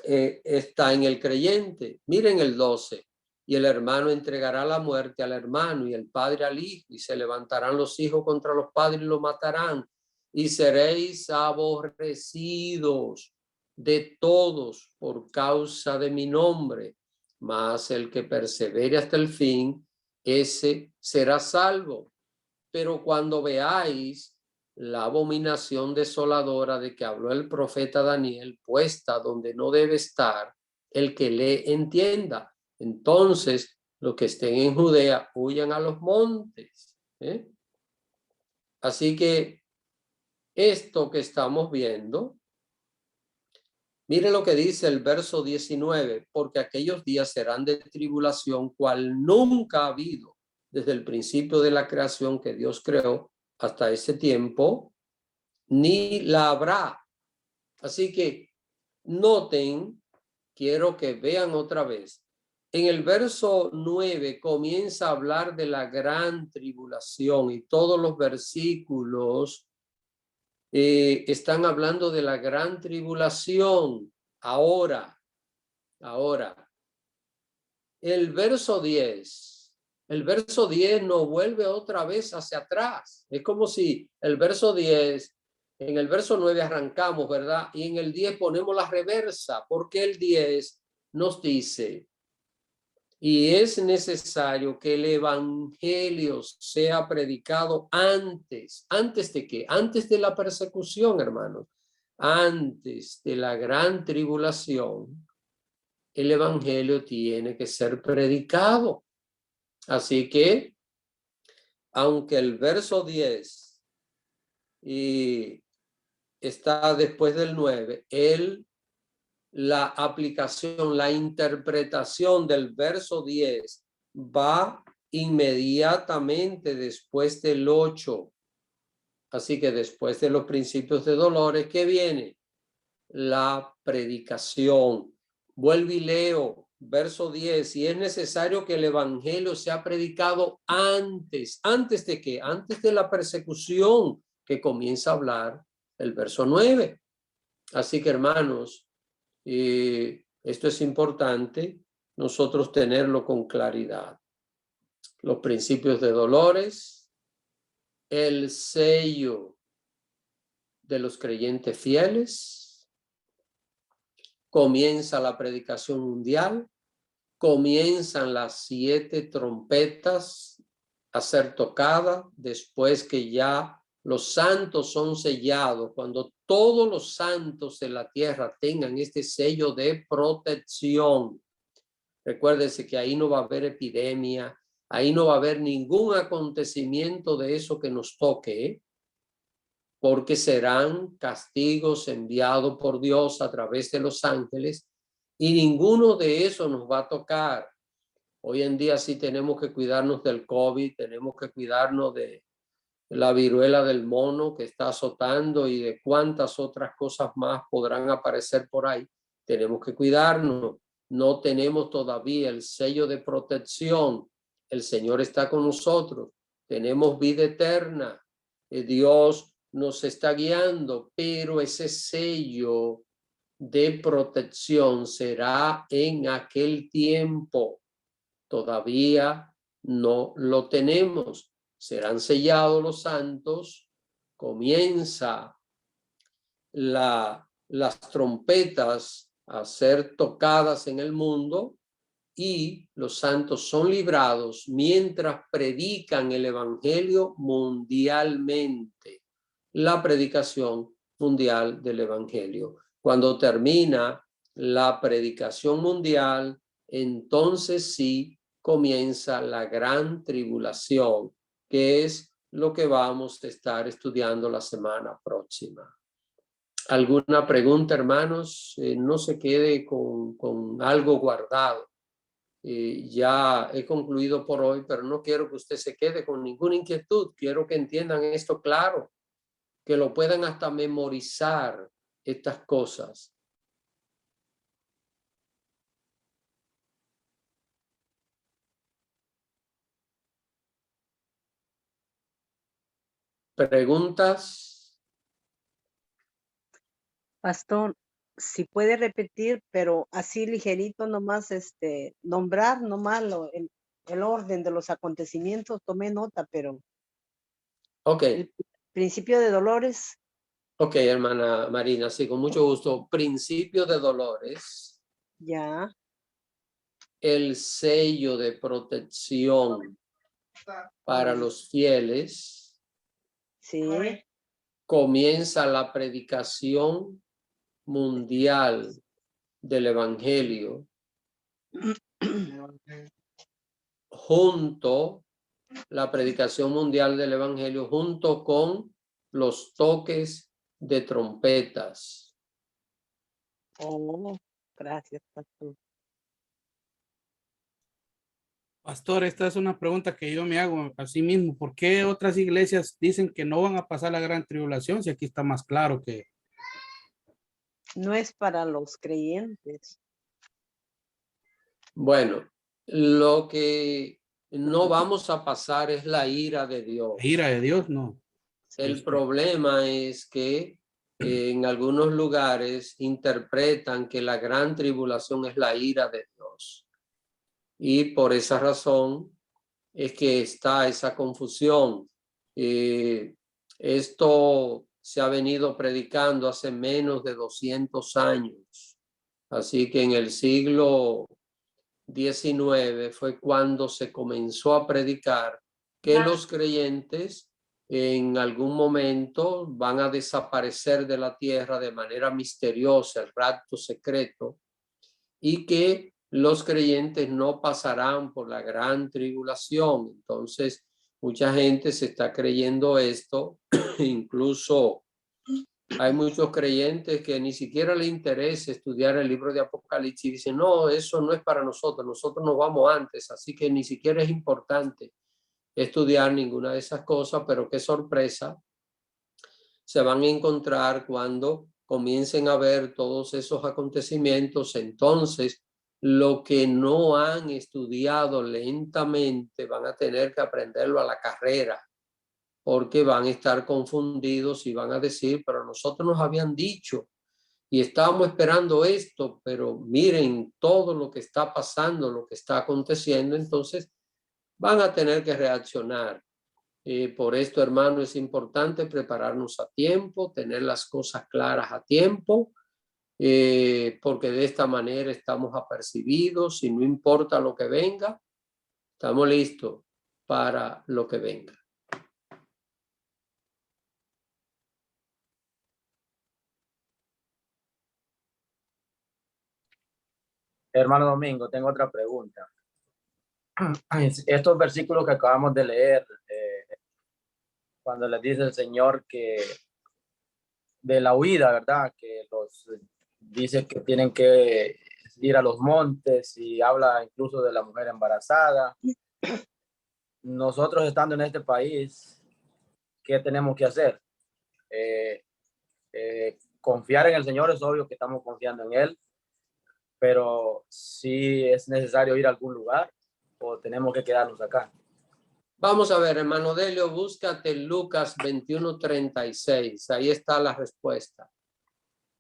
está en el creyente. Miren el 12. Y el hermano entregará la muerte al hermano y el padre al hijo, y se levantarán los hijos contra los padres y lo matarán, y seréis aborrecidos de todos por causa de mi nombre, mas el que persevere hasta el fin, ese será salvo. Pero cuando veáis la abominación desoladora de que habló el profeta Daniel, puesta donde no debe estar, el que le entienda. Entonces, los que estén en Judea, huyan a los montes. Así que esto que estamos viendo, mire lo que dice el verso 19, porque aquellos días serán de tribulación, cual nunca ha habido desde el principio de la creación que Dios creó hasta ese tiempo, ni la habrá. Así que noten, quiero que vean otra vez. En el verso 9 comienza a hablar de la gran tribulación y todos los versículos están hablando de la gran tribulación. Ahora, el verso 10 nos vuelve otra vez hacia atrás. Es como si el verso 10, en el verso 9 arrancamos, ¿verdad? Y en el 10 ponemos la reversa, porque el 10 nos dice, y es necesario que el evangelio sea predicado antes. ¿Antes de qué? Antes de la persecución, hermanos. Antes de la gran tribulación, el evangelio tiene que ser predicado. Así que, aunque el verso 10 está después del 9, la aplicación, la interpretación del verso 10 va inmediatamente después del 8. Así que después de los principios de dolores, ¿qué viene? La predicación. Vuelvo y leo, verso 10, y es necesario que el evangelio sea predicado antes. ¿Antes de qué? Antes de la persecución que comienza a hablar el verso 9. Así que, hermanos, esto es importante nosotros tenerlo con claridad. Los principios de dolores, el sello de los creyentes fieles, comienza la predicación mundial, comienzan las 7 trompetas a ser tocadas después que ya los santos son sellados. Cuando todos los santos de la tierra tengan este sello de protección, recuérdense que ahí no va a haber epidemia, ahí no va a haber ningún acontecimiento de eso que nos toque, porque serán castigos enviados por Dios a través de los ángeles y ninguno de esos nos va a tocar. Hoy en día sí tenemos que cuidarnos del COVID, tenemos que cuidarnos de la viruela del mono que está azotando y de cuántas otras cosas más podrán aparecer por ahí. Tenemos que cuidarnos. No tenemos todavía el sello de protección. El Señor está con nosotros. Tenemos vida eterna. Dios nos está guiando, pero ese sello de protección será en aquel tiempo. Todavía no lo tenemos. Serán sellados los santos, comienza las trompetas a ser tocadas en el mundo y los santos son librados mientras predican el evangelio mundialmente, la predicación mundial del evangelio. Cuando termina la predicación mundial, entonces sí comienza la gran tribulación, que es lo que vamos a estar estudiando la semana próxima. ¿Alguna pregunta, hermanos? No se quede con algo guardado. Ya he concluido por hoy, pero no quiero que usted se quede con ninguna inquietud. Quiero que entiendan esto claro, que lo puedan hasta memorizar estas cosas. ¿Preguntas? Pastor, si puede repetir, pero así ligerito nomás, nombrar nomás el orden de los acontecimientos, tomé nota, pero Ok, el principio de dolores, ok, hermana Marina, sí, con mucho gusto. Principio de dolores, ya, el sello de protección para los fieles, sí, comienza la predicación mundial del Evangelio la predicación mundial del Evangelio junto con los toques de trompetas. Oh, gracias, pastor. Pastor, esta es una pregunta que yo me hago a sí mismo. ¿Por qué otras iglesias dicen que no van a pasar la gran tribulación si aquí está más claro que... No es para los creyentes. Bueno, lo que no vamos a pasar es la ira de Dios. La ira de Dios, no. El problema es que en algunos lugares interpretan que la gran tribulación es la ira de Dios. Y por esa razón es que está esa confusión. Esto se ha venido predicando hace menos de 200 años. Así que en el siglo XIX fue cuando se comenzó a predicar que los creyentes en algún momento van a desaparecer de la tierra de manera misteriosa, el rapto secreto, y que los creyentes no pasarán por la gran tribulación. Entonces, mucha gente se está creyendo esto, incluso hay muchos creyentes que ni siquiera les interesa estudiar el libro de Apocalipsis y dicen, no, eso no es para nosotros nos vamos antes, así que ni siquiera es importante estudiar ninguna de esas cosas, pero qué sorpresa se van a encontrar cuando comiencen a ver todos esos acontecimientos. Entonces, lo que no han estudiado lentamente van a tener que aprenderlo a la carrera, porque van a estar confundidos y van a decir, pero nosotros nos habían dicho y estábamos esperando esto, pero miren todo lo que está pasando, lo que está aconteciendo. Entonces van a tener que reaccionar. Por esto, hermano, es importante prepararnos a tiempo, tener las cosas claras a tiempo, porque de esta manera estamos apercibidos y no importa lo que venga, estamos listos para lo que venga. Hermano Domingo, tengo otra pregunta. Estos versículos que acabamos de leer, cuando les dice el Señor que de la huida, ¿verdad? Que los dice que tienen que ir a los montes y habla incluso de la mujer embarazada. Nosotros estando en este país, ¿qué tenemos que hacer? Confiar en el Señor, es obvio que estamos confiando en Él, pero si es necesario ir a algún lugar o tenemos que quedarnos acá. Vamos a ver, hermano Delio, búscate Lucas 21:36. Ahí está la respuesta.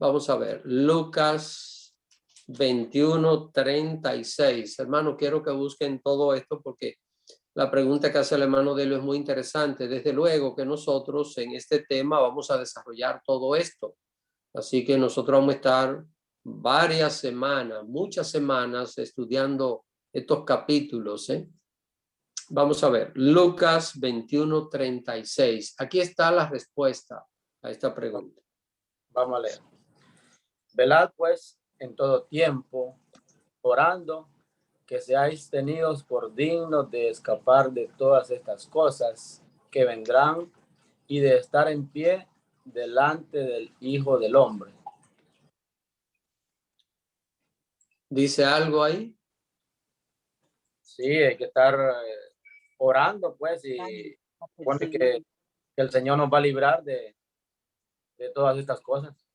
Vamos a ver, Lucas 21:36. Hermano, quiero que busquen todo esto porque la pregunta que hace el hermano Delio es muy interesante. Desde luego que nosotros en este tema vamos a desarrollar todo esto. Así que nosotros vamos a estar varias semanas, muchas semanas estudiando estos capítulos, Vamos a ver, Lucas 21:36. Aquí está la respuesta a esta pregunta. Vamos a leer. Velad pues en todo tiempo, orando, que seáis tenidos por dignos de escapar de todas estas cosas que vendrán y de estar en pie delante del Hijo del Hombre. ¿Dice algo ahí? Sí, hay que estar orando, pues, y supone que el Señor nos va a librar de todas estas cosas.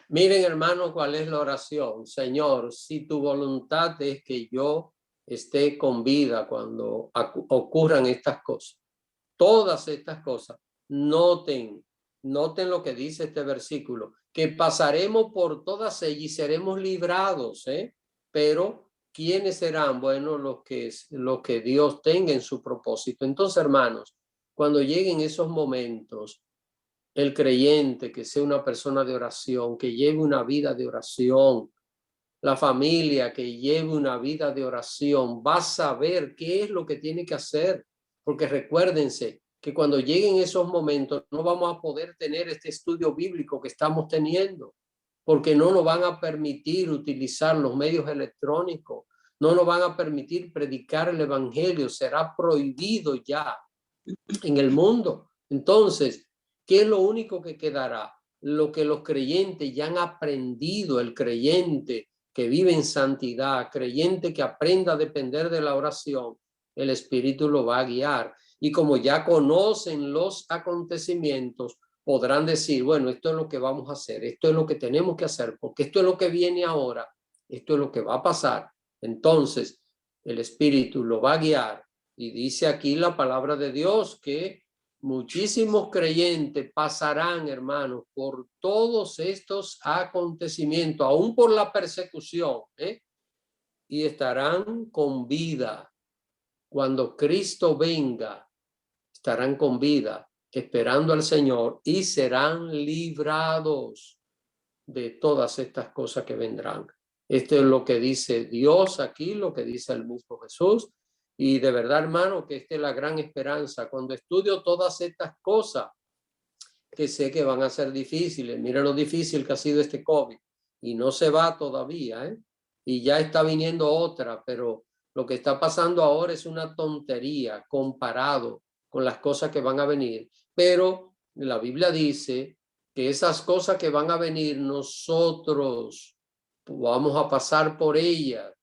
Miren, hermano, cuál es la oración. Señor, si tu voluntad es que yo esté con vida cuando ocurran estas cosas, todas estas cosas, noten lo que dice este versículo, que pasaremos por todas ellas y seremos librados, pero ¿quiénes serán? Bueno, los que Dios tenga en su propósito. Entonces, hermanos, cuando lleguen esos momentos, el creyente que sea una persona de oración, que lleve una vida de oración, la familia que lleve una vida de oración, va a saber qué es lo que tiene que hacer, porque recuérdense, que cuando lleguen esos momentos no vamos a poder tener este estudio bíblico que estamos teniendo, porque no nos van a permitir utilizar los medios electrónicos, no nos van a permitir predicar el evangelio, será prohibido ya en el mundo. Entonces, ¿qué es lo único que quedará? Lo que los creyentes ya han aprendido, el creyente que vive en santidad, creyente que aprenda a depender de la oración, el Espíritu lo va a guiar. Y como ya conocen los acontecimientos, podrán decir, bueno, esto es lo que vamos a hacer, esto es lo que tenemos que hacer, porque esto es lo que viene ahora, esto es lo que va a pasar. Entonces, el Espíritu lo va a guiar. Y dice aquí la palabra de Dios que muchísimos creyentes pasarán, hermanos, por todos estos acontecimientos, aún por la persecución, y estarán con vida. Cuando Cristo venga, estarán con vida, esperando al Señor, y serán librados de todas estas cosas que vendrán. Esto es lo que dice Dios aquí, lo que dice el mismo Jesús. Y de verdad, hermano, que esta es la gran esperanza. Cuando estudio todas estas cosas, que sé que van a ser difíciles, mira lo difícil que ha sido este COVID, y no se va todavía, y ya está viniendo otra, pero lo que está pasando ahora es una tontería comparado con las cosas que van a venir. Pero la Biblia dice que esas cosas que van a venir, nosotros vamos a pasar por ellas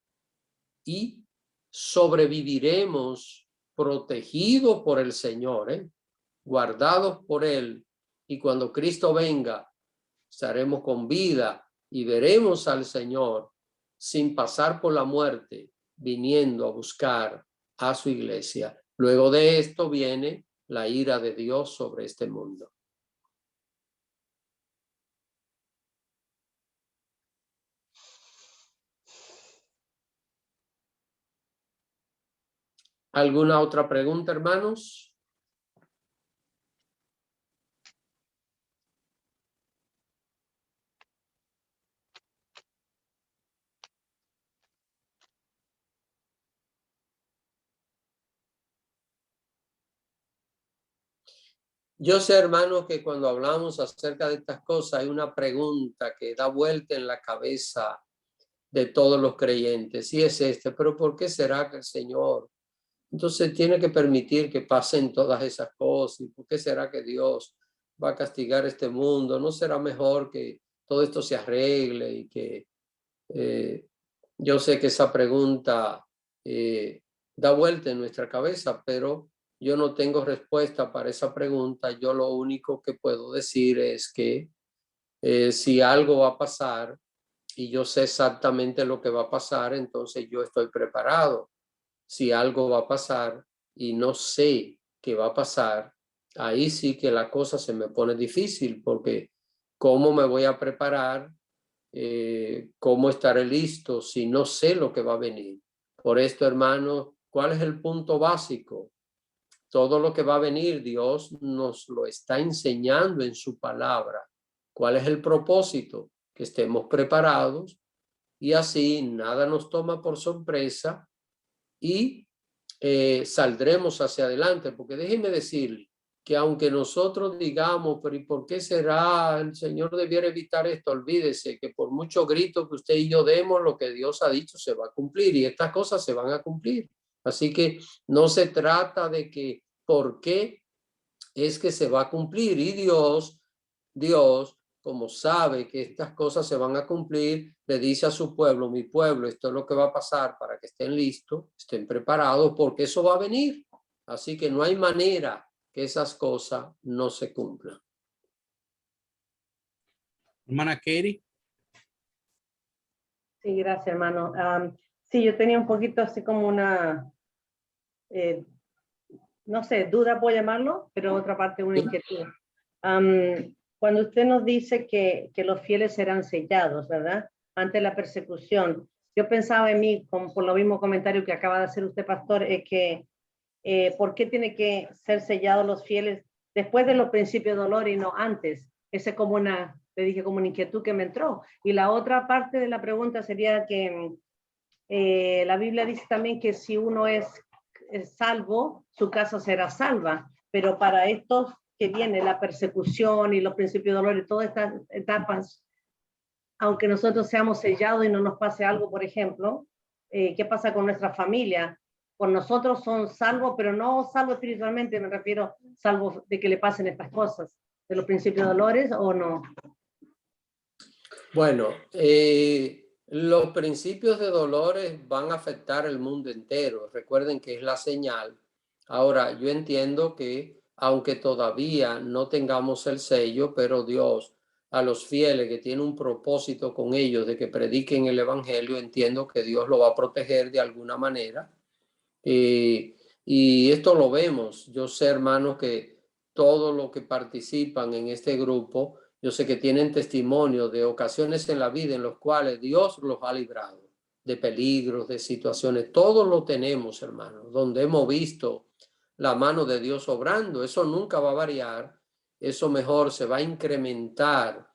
y sobreviviremos protegidos por el Señor, guardados por Él. Y cuando Cristo venga, estaremos con vida y veremos al Señor sin pasar por la muerte, viniendo a buscar a su iglesia. Luego de esto viene la ira de Dios sobre este mundo. ¿Alguna otra pregunta, hermanos? Yo sé, hermanos, que cuando hablamos acerca de estas cosas hay una pregunta que da vuelta en la cabeza de todos los creyentes, y es pero ¿por qué será que el Señor entonces tiene que permitir que pasen todas esas cosas? ¿Y por qué será que Dios va a castigar este mundo? ¿No será mejor que todo esto se arregle? Y que yo sé que esa pregunta da vuelta en nuestra cabeza, pero yo no tengo respuesta para esa pregunta. Yo lo único que puedo decir es que si algo va a pasar y yo sé exactamente lo que va a pasar, entonces yo estoy preparado. Si algo va a pasar y no sé qué va a pasar, ahí sí que la cosa se me pone difícil, porque ¿cómo me voy a preparar? ¿Cómo estaré listo si no sé lo que va a venir? Por esto, hermanos, ¿cuál es el punto básico? Todo lo que va a venir, Dios nos lo está enseñando en su palabra. ¿Cuál es el propósito? Que estemos preparados y así nada nos toma por sorpresa y saldremos hacia adelante. Porque déjenme decirle que aunque nosotros digamos, pero ¿y por qué será? El Señor debiera evitar esto. Olvídese que por mucho grito que usted y yo demos, lo que Dios ha dicho se va a cumplir, y estas cosas se van a cumplir. Así que no se trata de que por qué es que se va a cumplir. Y Dios, como sabe que estas cosas se van a cumplir, le dice a su pueblo, mi pueblo, esto es lo que va a pasar para que estén listos, estén preparados, porque eso va a venir. Así que no hay manera que esas cosas no se cumplan. Hermana Katie. Sí, gracias, hermano. Sí, yo tenía un poquito así como una, no sé, duda puedo llamarlo, pero otra parte una inquietud. Cuando usted nos dice que los fieles serán sellados, ¿verdad? Ante la persecución. Yo pensaba en mí, como por lo mismo comentario que acaba de hacer usted, pastor, es que ¿por qué tiene que ser sellados los fieles después de los principios de dolor y no antes? Ese es como una, le dije, como una inquietud que me entró. Y la otra parte de la pregunta sería que la Biblia dice también que si uno es salvo, su casa será salva. pero para estos que viene la persecución y los principios de dolor y todas estas etapas, aunque nosotros seamos sellados y no nos pase algo, por ejemplo, ¿qué pasa con nuestra familia? Con nosotros son salvos, pero no salvos espiritualmente, me refiero salvos de que le pasen estas cosas, de los principios de dolores o no. Bueno, los principios de dolores van a afectar el mundo entero. Recuerden que es la señal. Ahora, yo entiendo que aunque todavía no tengamos el sello, pero Dios a los fieles que tiene un propósito con ellos de que prediquen el evangelio, entiendo que Dios lo va a proteger de alguna manera. Y esto lo vemos. Yo sé, hermanos, que todos los que participan en este grupo, yo sé que tienen testimonio de ocasiones en la vida en los cuales Dios los ha librado de peligros, de situaciones. Todos lo tenemos, hermanos, donde hemos visto la mano de Dios obrando. Eso nunca va a variar. Eso mejor se va a incrementar.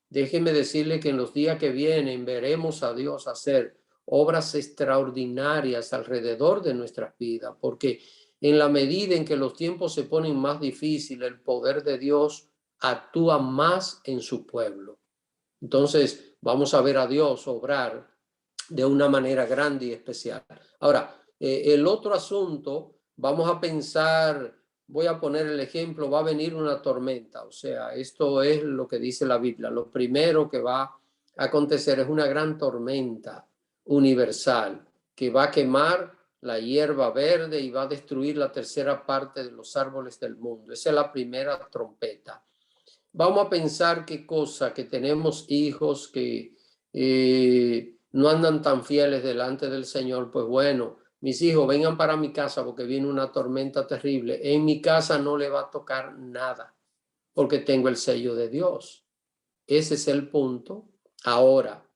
Déjeme decirle que en los días que vienen veremos a Dios hacer obras extraordinarias alrededor de nuestras vidas, porque en la medida en que los tiempos se ponen más difíciles, el poder de Dios actúa más en su pueblo. Entonces vamos a ver a Dios obrar de una manera grande y especial. Ahora, el otro asunto, vamos a pensar, voy a poner el ejemplo, va a venir una tormenta, o sea, esto es lo que dice la Biblia. Lo primero que va a acontecer es una gran tormenta universal que va a quemar la hierba verde y va a destruir la tercera parte de los árboles del mundo. Esa es la primera trompeta. Vamos a pensar qué cosa, que tenemos hijos que no andan tan fieles delante del Señor. Pues bueno, mis hijos, vengan para mi casa porque viene una tormenta terrible. En mi casa no le va a tocar nada porque tengo el sello de Dios. Ese es el punto. Ahora,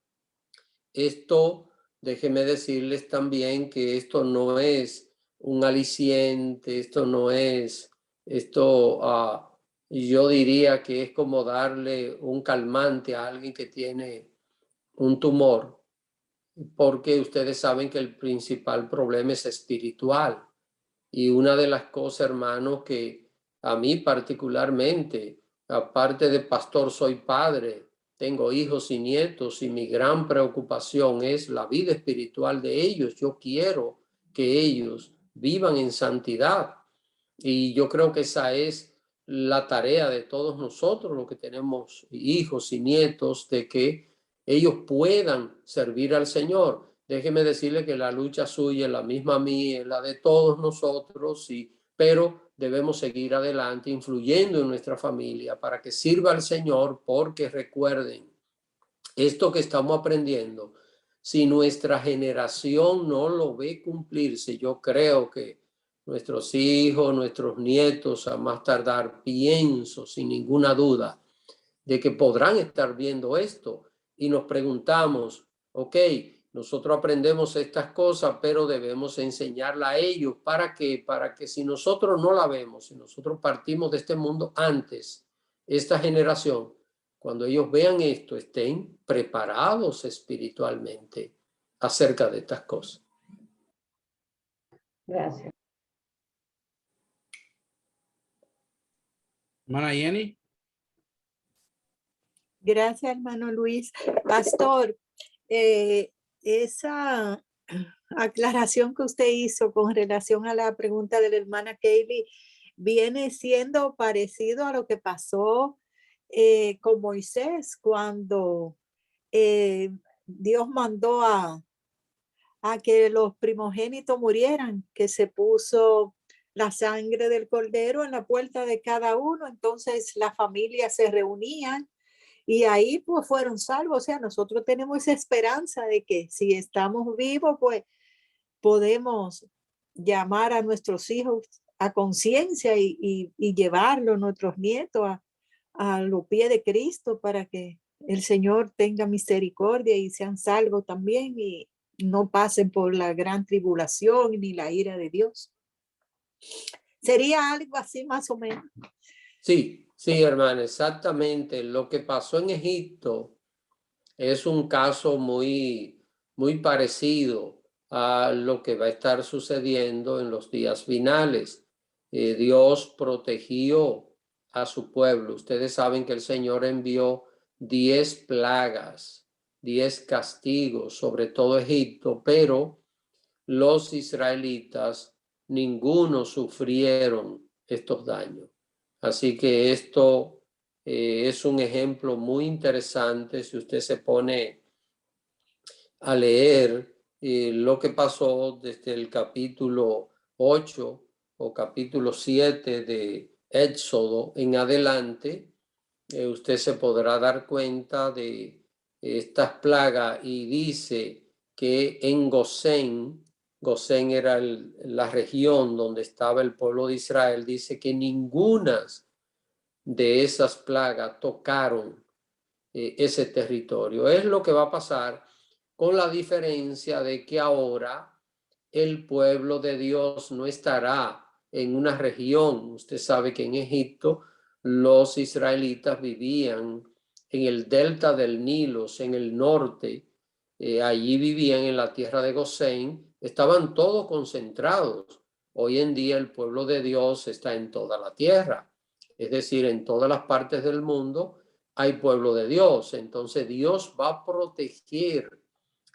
esto, déjenme decirles también que esto no es un aliciente, esto no es, yo diría que es como darle un calmante a alguien que tiene un tumor, porque ustedes saben que el principal problema es espiritual. Y una de las cosas, hermanos, que a mí particularmente, aparte de pastor, soy padre, tengo hijos y nietos y mi gran preocupación es la vida espiritual de ellos. Yo quiero que ellos vivan en santidad y yo creo que esa es la tarea de todos nosotros, los que tenemos hijos y nietos, de que ellos puedan servir al Señor. Déjeme decirle que la lucha suya es la misma mía, es la de todos nosotros, pero debemos seguir adelante influyendo en nuestra familia para que sirva al Señor, porque recuerden, esto que estamos aprendiendo, si nuestra generación no lo ve cumplirse, yo creo que nuestros hijos, nuestros nietos, a más tardar, pienso sin ninguna duda de que podrán estar viendo esto y nos preguntamos, ok, nosotros aprendemos estas cosas, pero debemos enseñarla a ellos. ¿Para qué? Para que si nosotros no la vemos, si nosotros partimos de este mundo antes, esta generación, cuando ellos vean esto, estén preparados espiritualmente acerca de estas cosas. Gracias. Hermana Jenny. Gracias, hermano Luis. Pastor, esa aclaración que usted hizo con relación a la pregunta de la hermana Kaylee viene siendo parecido a lo que pasó con Moisés cuando Dios mandó a que los primogénitos murieran, que se puso la sangre del cordero en la puerta de cada uno. Entonces la familia se reunían y ahí pues fueron salvos. O sea, nosotros tenemos esa esperanza de que si estamos vivos, pues podemos llamar a nuestros hijos a conciencia y llevarlos, nuestros nietos, a los pies de Cristo para que el Señor tenga misericordia y sean salvos también y no pasen por la gran tribulación ni la ira de Dios. Sería algo así más o menos. Sí, sí, hermano, exactamente. Lo que pasó en Egipto es un caso muy, muy parecido a lo que va a estar sucediendo en los días finales. Dios protegió a su pueblo. Ustedes saben que el Señor envió 10 plagas, 10 castigos sobre todo Egipto, pero los israelitas, ninguno sufrieron estos daños. Así que esto es un ejemplo muy interesante si usted se pone a leer lo que pasó desde el capítulo 8 o capítulo 7 de Éxodo en adelante. Usted se podrá dar cuenta de estas plagas y dice que en Gosén, Gosén era la región donde estaba el pueblo de Israel, dice que ninguna de esas plagas tocaron ese territorio. Es lo que va a pasar, con la diferencia de que ahora el pueblo de Dios no estará en una región. Usted sabe que en Egipto los israelitas vivían en el delta del Nilo, en el norte. Allí vivían en la tierra de Gosén, estaban todos concentrados. Hoy en día el pueblo de Dios está en toda la tierra, es decir, en todas las partes del mundo hay pueblo de Dios. Entonces Dios va a proteger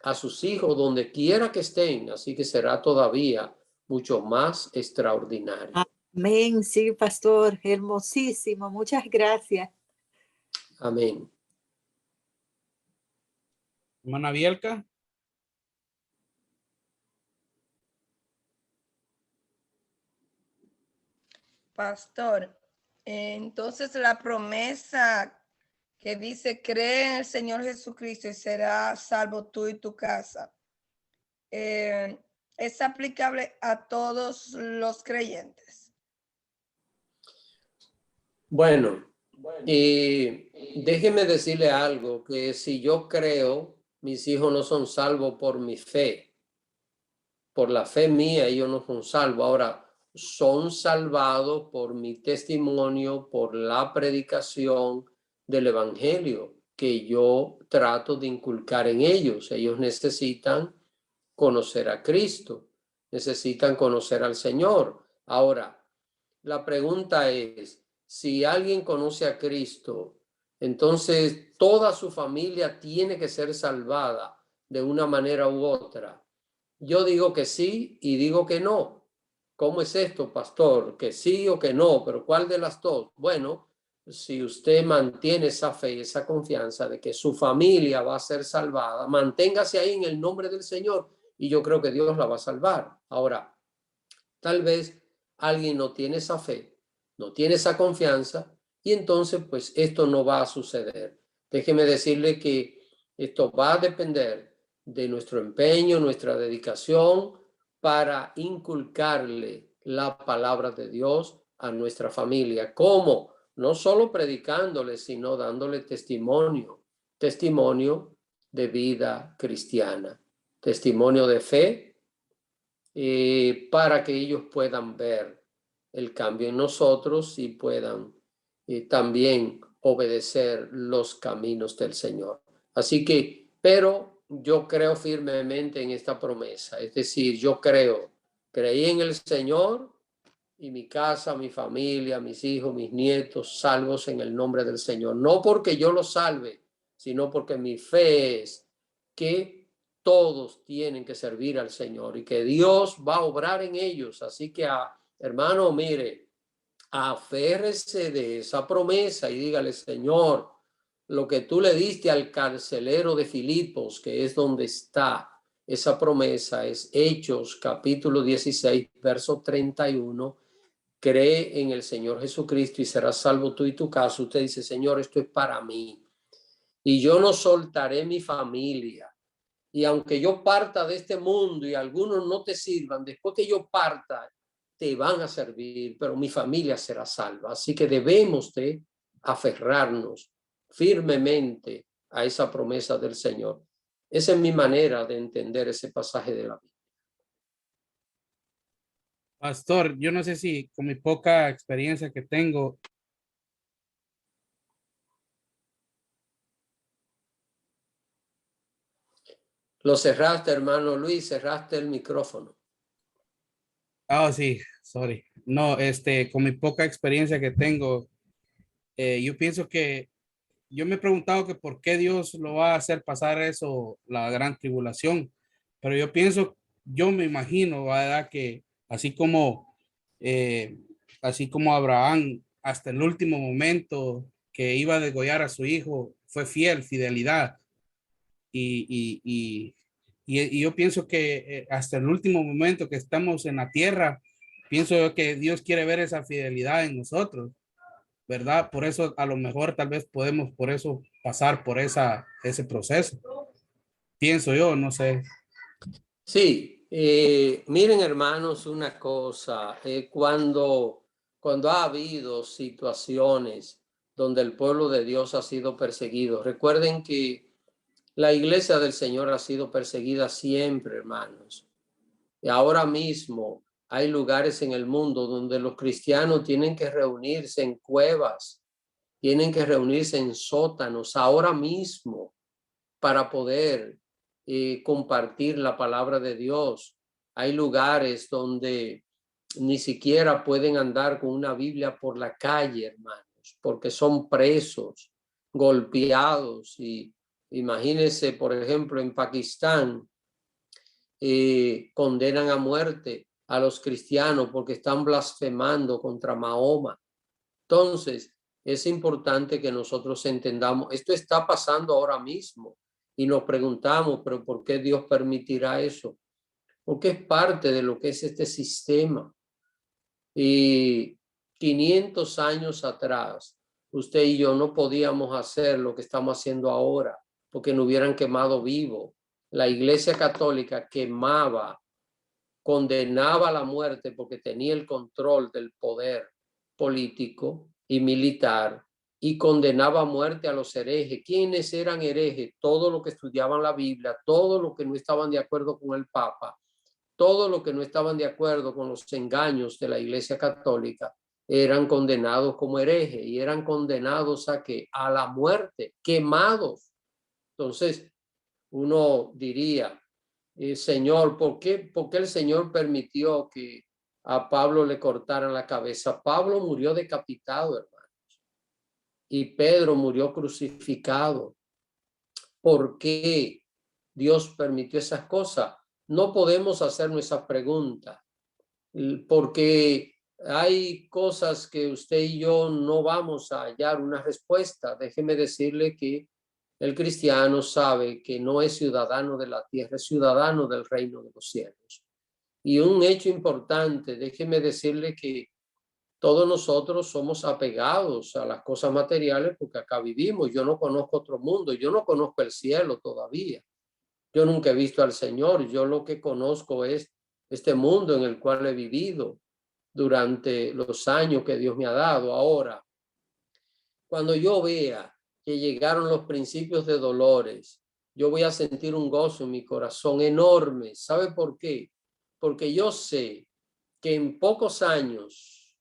a sus hijos donde quiera que estén, así que será todavía mucho más extraordinario. Amén, sí, pastor, hermosísimo, muchas gracias. Amén. Hermana Bielka. Pastor, entonces la promesa que dice, cree en el Señor Jesucristo y será salvo tú y tu casa, ¿es aplicable a todos los creyentes? Bueno, déjeme decirle algo, que si yo creo, mis hijos no son salvos por mi fe. Por la fe mía, ellos no son salvos. Ahora, son salvados por mi testimonio, por la predicación del evangelio que yo trato de inculcar en ellos. Ellos necesitan conocer a Cristo, necesitan conocer al Señor. Ahora, la pregunta es, si alguien conoce a Cristo, entonces toda su familia tiene que ser salvada de una manera u otra. Yo digo que sí y digo que no. ¿Cómo es esto, pastor? ¿Que sí o que no? ¿Pero cuál de las dos? Bueno, si usted mantiene esa fe y esa confianza de que su familia va a ser salvada, manténgase ahí en el nombre del Señor y yo creo que Dios la va a salvar. Ahora, tal vez alguien no tiene esa fe, no tiene esa confianza y entonces pues esto no va a suceder. Déjeme decirle que esto va a depender de nuestro empeño, nuestra dedicación para inculcarle la palabra de Dios a nuestra familia. ¿Cómo? No solo predicándole, sino dándole testimonio de vida cristiana, testimonio de fe, para que ellos puedan ver el cambio en nosotros y puedan también obedecer los caminos del Señor. Así que, pero yo creo firmemente en esta promesa, es decir, creí en el Señor y mi casa, mi familia, mis hijos, mis nietos, salvos en el nombre del Señor. No porque yo los salve, sino porque mi fe es que todos tienen que servir al Señor y que Dios va a obrar en ellos. Así que, hermano, mire, aférrese de esa promesa y dígale, Señor, lo que tú le diste al carcelero de Filipos, que es donde está esa promesa, es Hechos capítulo 16, verso 31. Cree en el Señor Jesucristo y serás salvo tú y tu casa. Usted dice, Señor, esto es para mí y yo no soltaré mi familia. Y aunque yo parta de este mundo y algunos no te sirvan, después que yo parta, te van a servir, pero mi familia será salva. Así que debemos de aferrarnos firmemente a esa promesa del Señor. Esa es mi manera de entender ese pasaje de la Biblia. Pastor, yo no sé si con mi poca experiencia que tengo, Lo cerraste, hermano Luis, cerraste el micrófono. sí, sorry. No, con mi poca experiencia que tengo, yo pienso que yo me he preguntado que por qué Dios lo va a hacer pasar eso, la gran tribulación, pero yo pienso, yo me imagino, ¿verdad? Que eh, así como Abraham hasta el último momento que iba a degollar a su hijo, fue fidelidad. Y yo pienso que hasta el último momento que estamos en la tierra, pienso yo que Dios quiere ver esa fidelidad en nosotros, ¿verdad? Por eso a lo mejor tal vez podemos por eso pasar por ese proceso. Pienso yo, no sé. Sí, miren hermanos una cosa, cuando ha habido situaciones donde el pueblo de Dios ha sido perseguido, recuerden que la iglesia del Señor ha sido perseguida siempre, hermanos. Y ahora mismo hay lugares en el mundo donde los cristianos tienen que reunirse en cuevas, tienen que reunirse en sótanos, ahora mismo, para poder compartir la palabra de Dios. Hay lugares donde ni siquiera pueden andar con una Biblia por la calle, hermanos, porque son presos, golpeados. Y imagínense, por ejemplo, en Pakistán, condenan a muerte a los cristianos porque están blasfemando contra Mahoma. Entonces, es importante que nosotros entendamos, esto está pasando ahora mismo y nos preguntamos, pero ¿por qué Dios permitirá eso? Porque es parte de lo que es este sistema. Y 500 años atrás, usted y yo no podíamos hacer lo que estamos haciendo ahora porque nos hubieran quemado vivo. La Iglesia Católica quemaba, condenaba a la muerte porque tenía el control del poder político y militar y condenaba a muerte a los herejes. ¿Quiénes eran herejes? Todos los que estudiaban la Biblia, todos los que no estaban de acuerdo con el Papa, todos los que no estaban de acuerdo con los engaños de la Iglesia Católica eran condenados como herejes y eran condenados a ¿qué? A la muerte, quemados. Entonces, uno diría, Señor, ¿por qué el Señor permitió que a Pablo le cortaran la cabeza? Pablo murió decapitado, hermanos, y Pedro murió crucificado. ¿Por qué Dios permitió esas cosas? No podemos hacernos esa pregunta, porque hay cosas que usted y yo no vamos a hallar una respuesta. Déjeme decirle que el cristiano sabe que no es ciudadano de la tierra, es ciudadano del reino de los cielos. Y un hecho importante, déjeme decirle que todos nosotros somos apegados a las cosas materiales porque acá vivimos. Yo no conozco otro mundo, yo no conozco el cielo todavía. Yo nunca he visto al Señor, yo lo que conozco es este mundo en el cual he vivido durante los años que Dios me ha dado. Ahora, cuando yo vea que llegaron los principios de dolores, yo voy a sentir un gozo en mi corazón enorme. ¿Sabe por qué? Porque yo sé que en pocos años,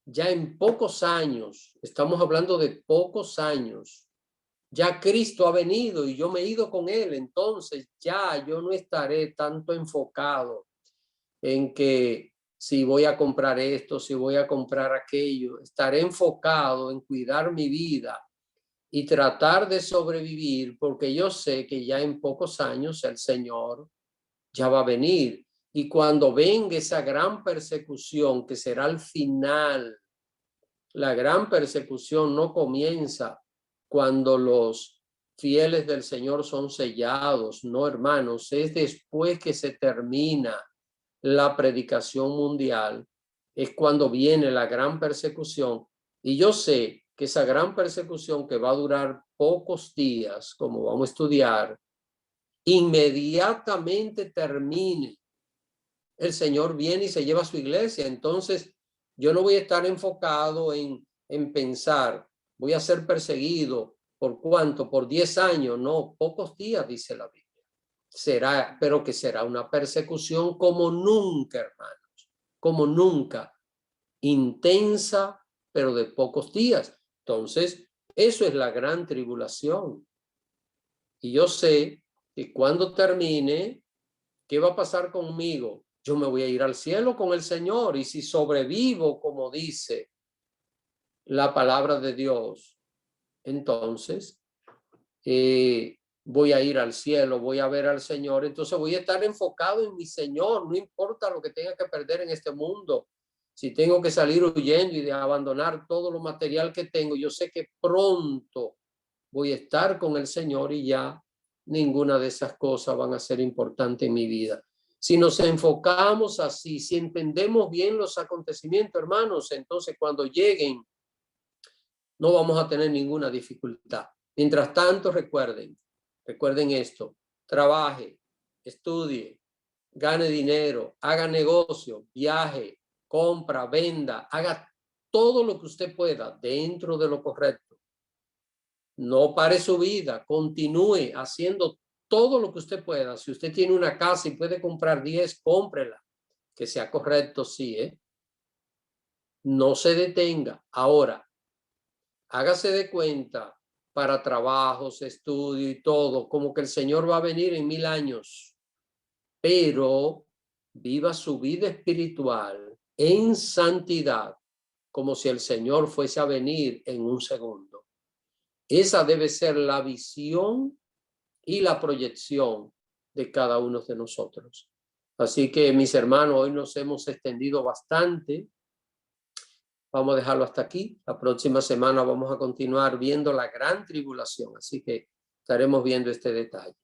ya en pocos años, estamos hablando de pocos años, ya Cristo ha venido y yo me he ido con él. Entonces ya yo no estaré tanto enfocado en que si voy a comprar esto, si voy a comprar aquello. Estaré enfocado en cuidar mi vida y tratar de sobrevivir, porque yo sé que ya en pocos años el Señor ya va a venir. Y cuando venga esa gran persecución, que será el final, la gran persecución no comienza cuando los fieles del Señor son sellados, no, hermanos, es después que se termina la predicación mundial, es cuando viene la gran persecución. Y yo sé que esa gran persecución, que va a durar pocos días, como vamos a estudiar, inmediatamente termine, el Señor viene y se lleva a su iglesia. Entonces yo no voy a estar enfocado en pensar, voy a ser perseguido por cuánto, por 10 años, no, pocos días, dice la Biblia. Será, pero que será una persecución como nunca, hermanos, como nunca, intensa, pero de pocos días. Entonces, eso es la gran tribulación. Y yo sé que cuando termine, ¿qué va a pasar conmigo? yo me voy a ir al cielo con el Señor. Y si sobrevivo, como dice la palabra de Dios, entonces voy a ir al cielo, voy a ver al Señor. Entonces voy a estar enfocado en mi Señor, no importa lo que tenga que perder en este mundo. Si tengo que salir huyendo y de abandonar todo lo material que tengo, yo sé que pronto voy a estar con el Señor y ya ninguna de esas cosas van a ser importantes en mi vida. Si nos enfocamos así, si entendemos bien los acontecimientos, hermanos, entonces cuando lleguen no vamos a tener ninguna dificultad. Mientras tanto, recuerden esto: trabaje, estudie, gane dinero, haga negocio, viaje, compra, venda, haga todo lo que usted pueda dentro de lo correcto. No pare su vida, continúe haciendo todo lo que usted pueda. Si usted tiene una casa y puede comprar 10, cómprela, que sea correcto, sí, no se detenga. Ahora, hágase de cuenta para trabajos, estudio y todo, como que el Señor va a venir en 1000 años, pero viva su vida espiritual en santidad, como si el Señor fuese a venir en un segundo. Esa debe ser la visión y la proyección de cada uno de nosotros. Así que, mis hermanos, hoy nos hemos extendido bastante. Vamos a dejarlo hasta aquí. La próxima semana vamos a continuar viendo la gran tribulación. Así que estaremos viendo este detalle.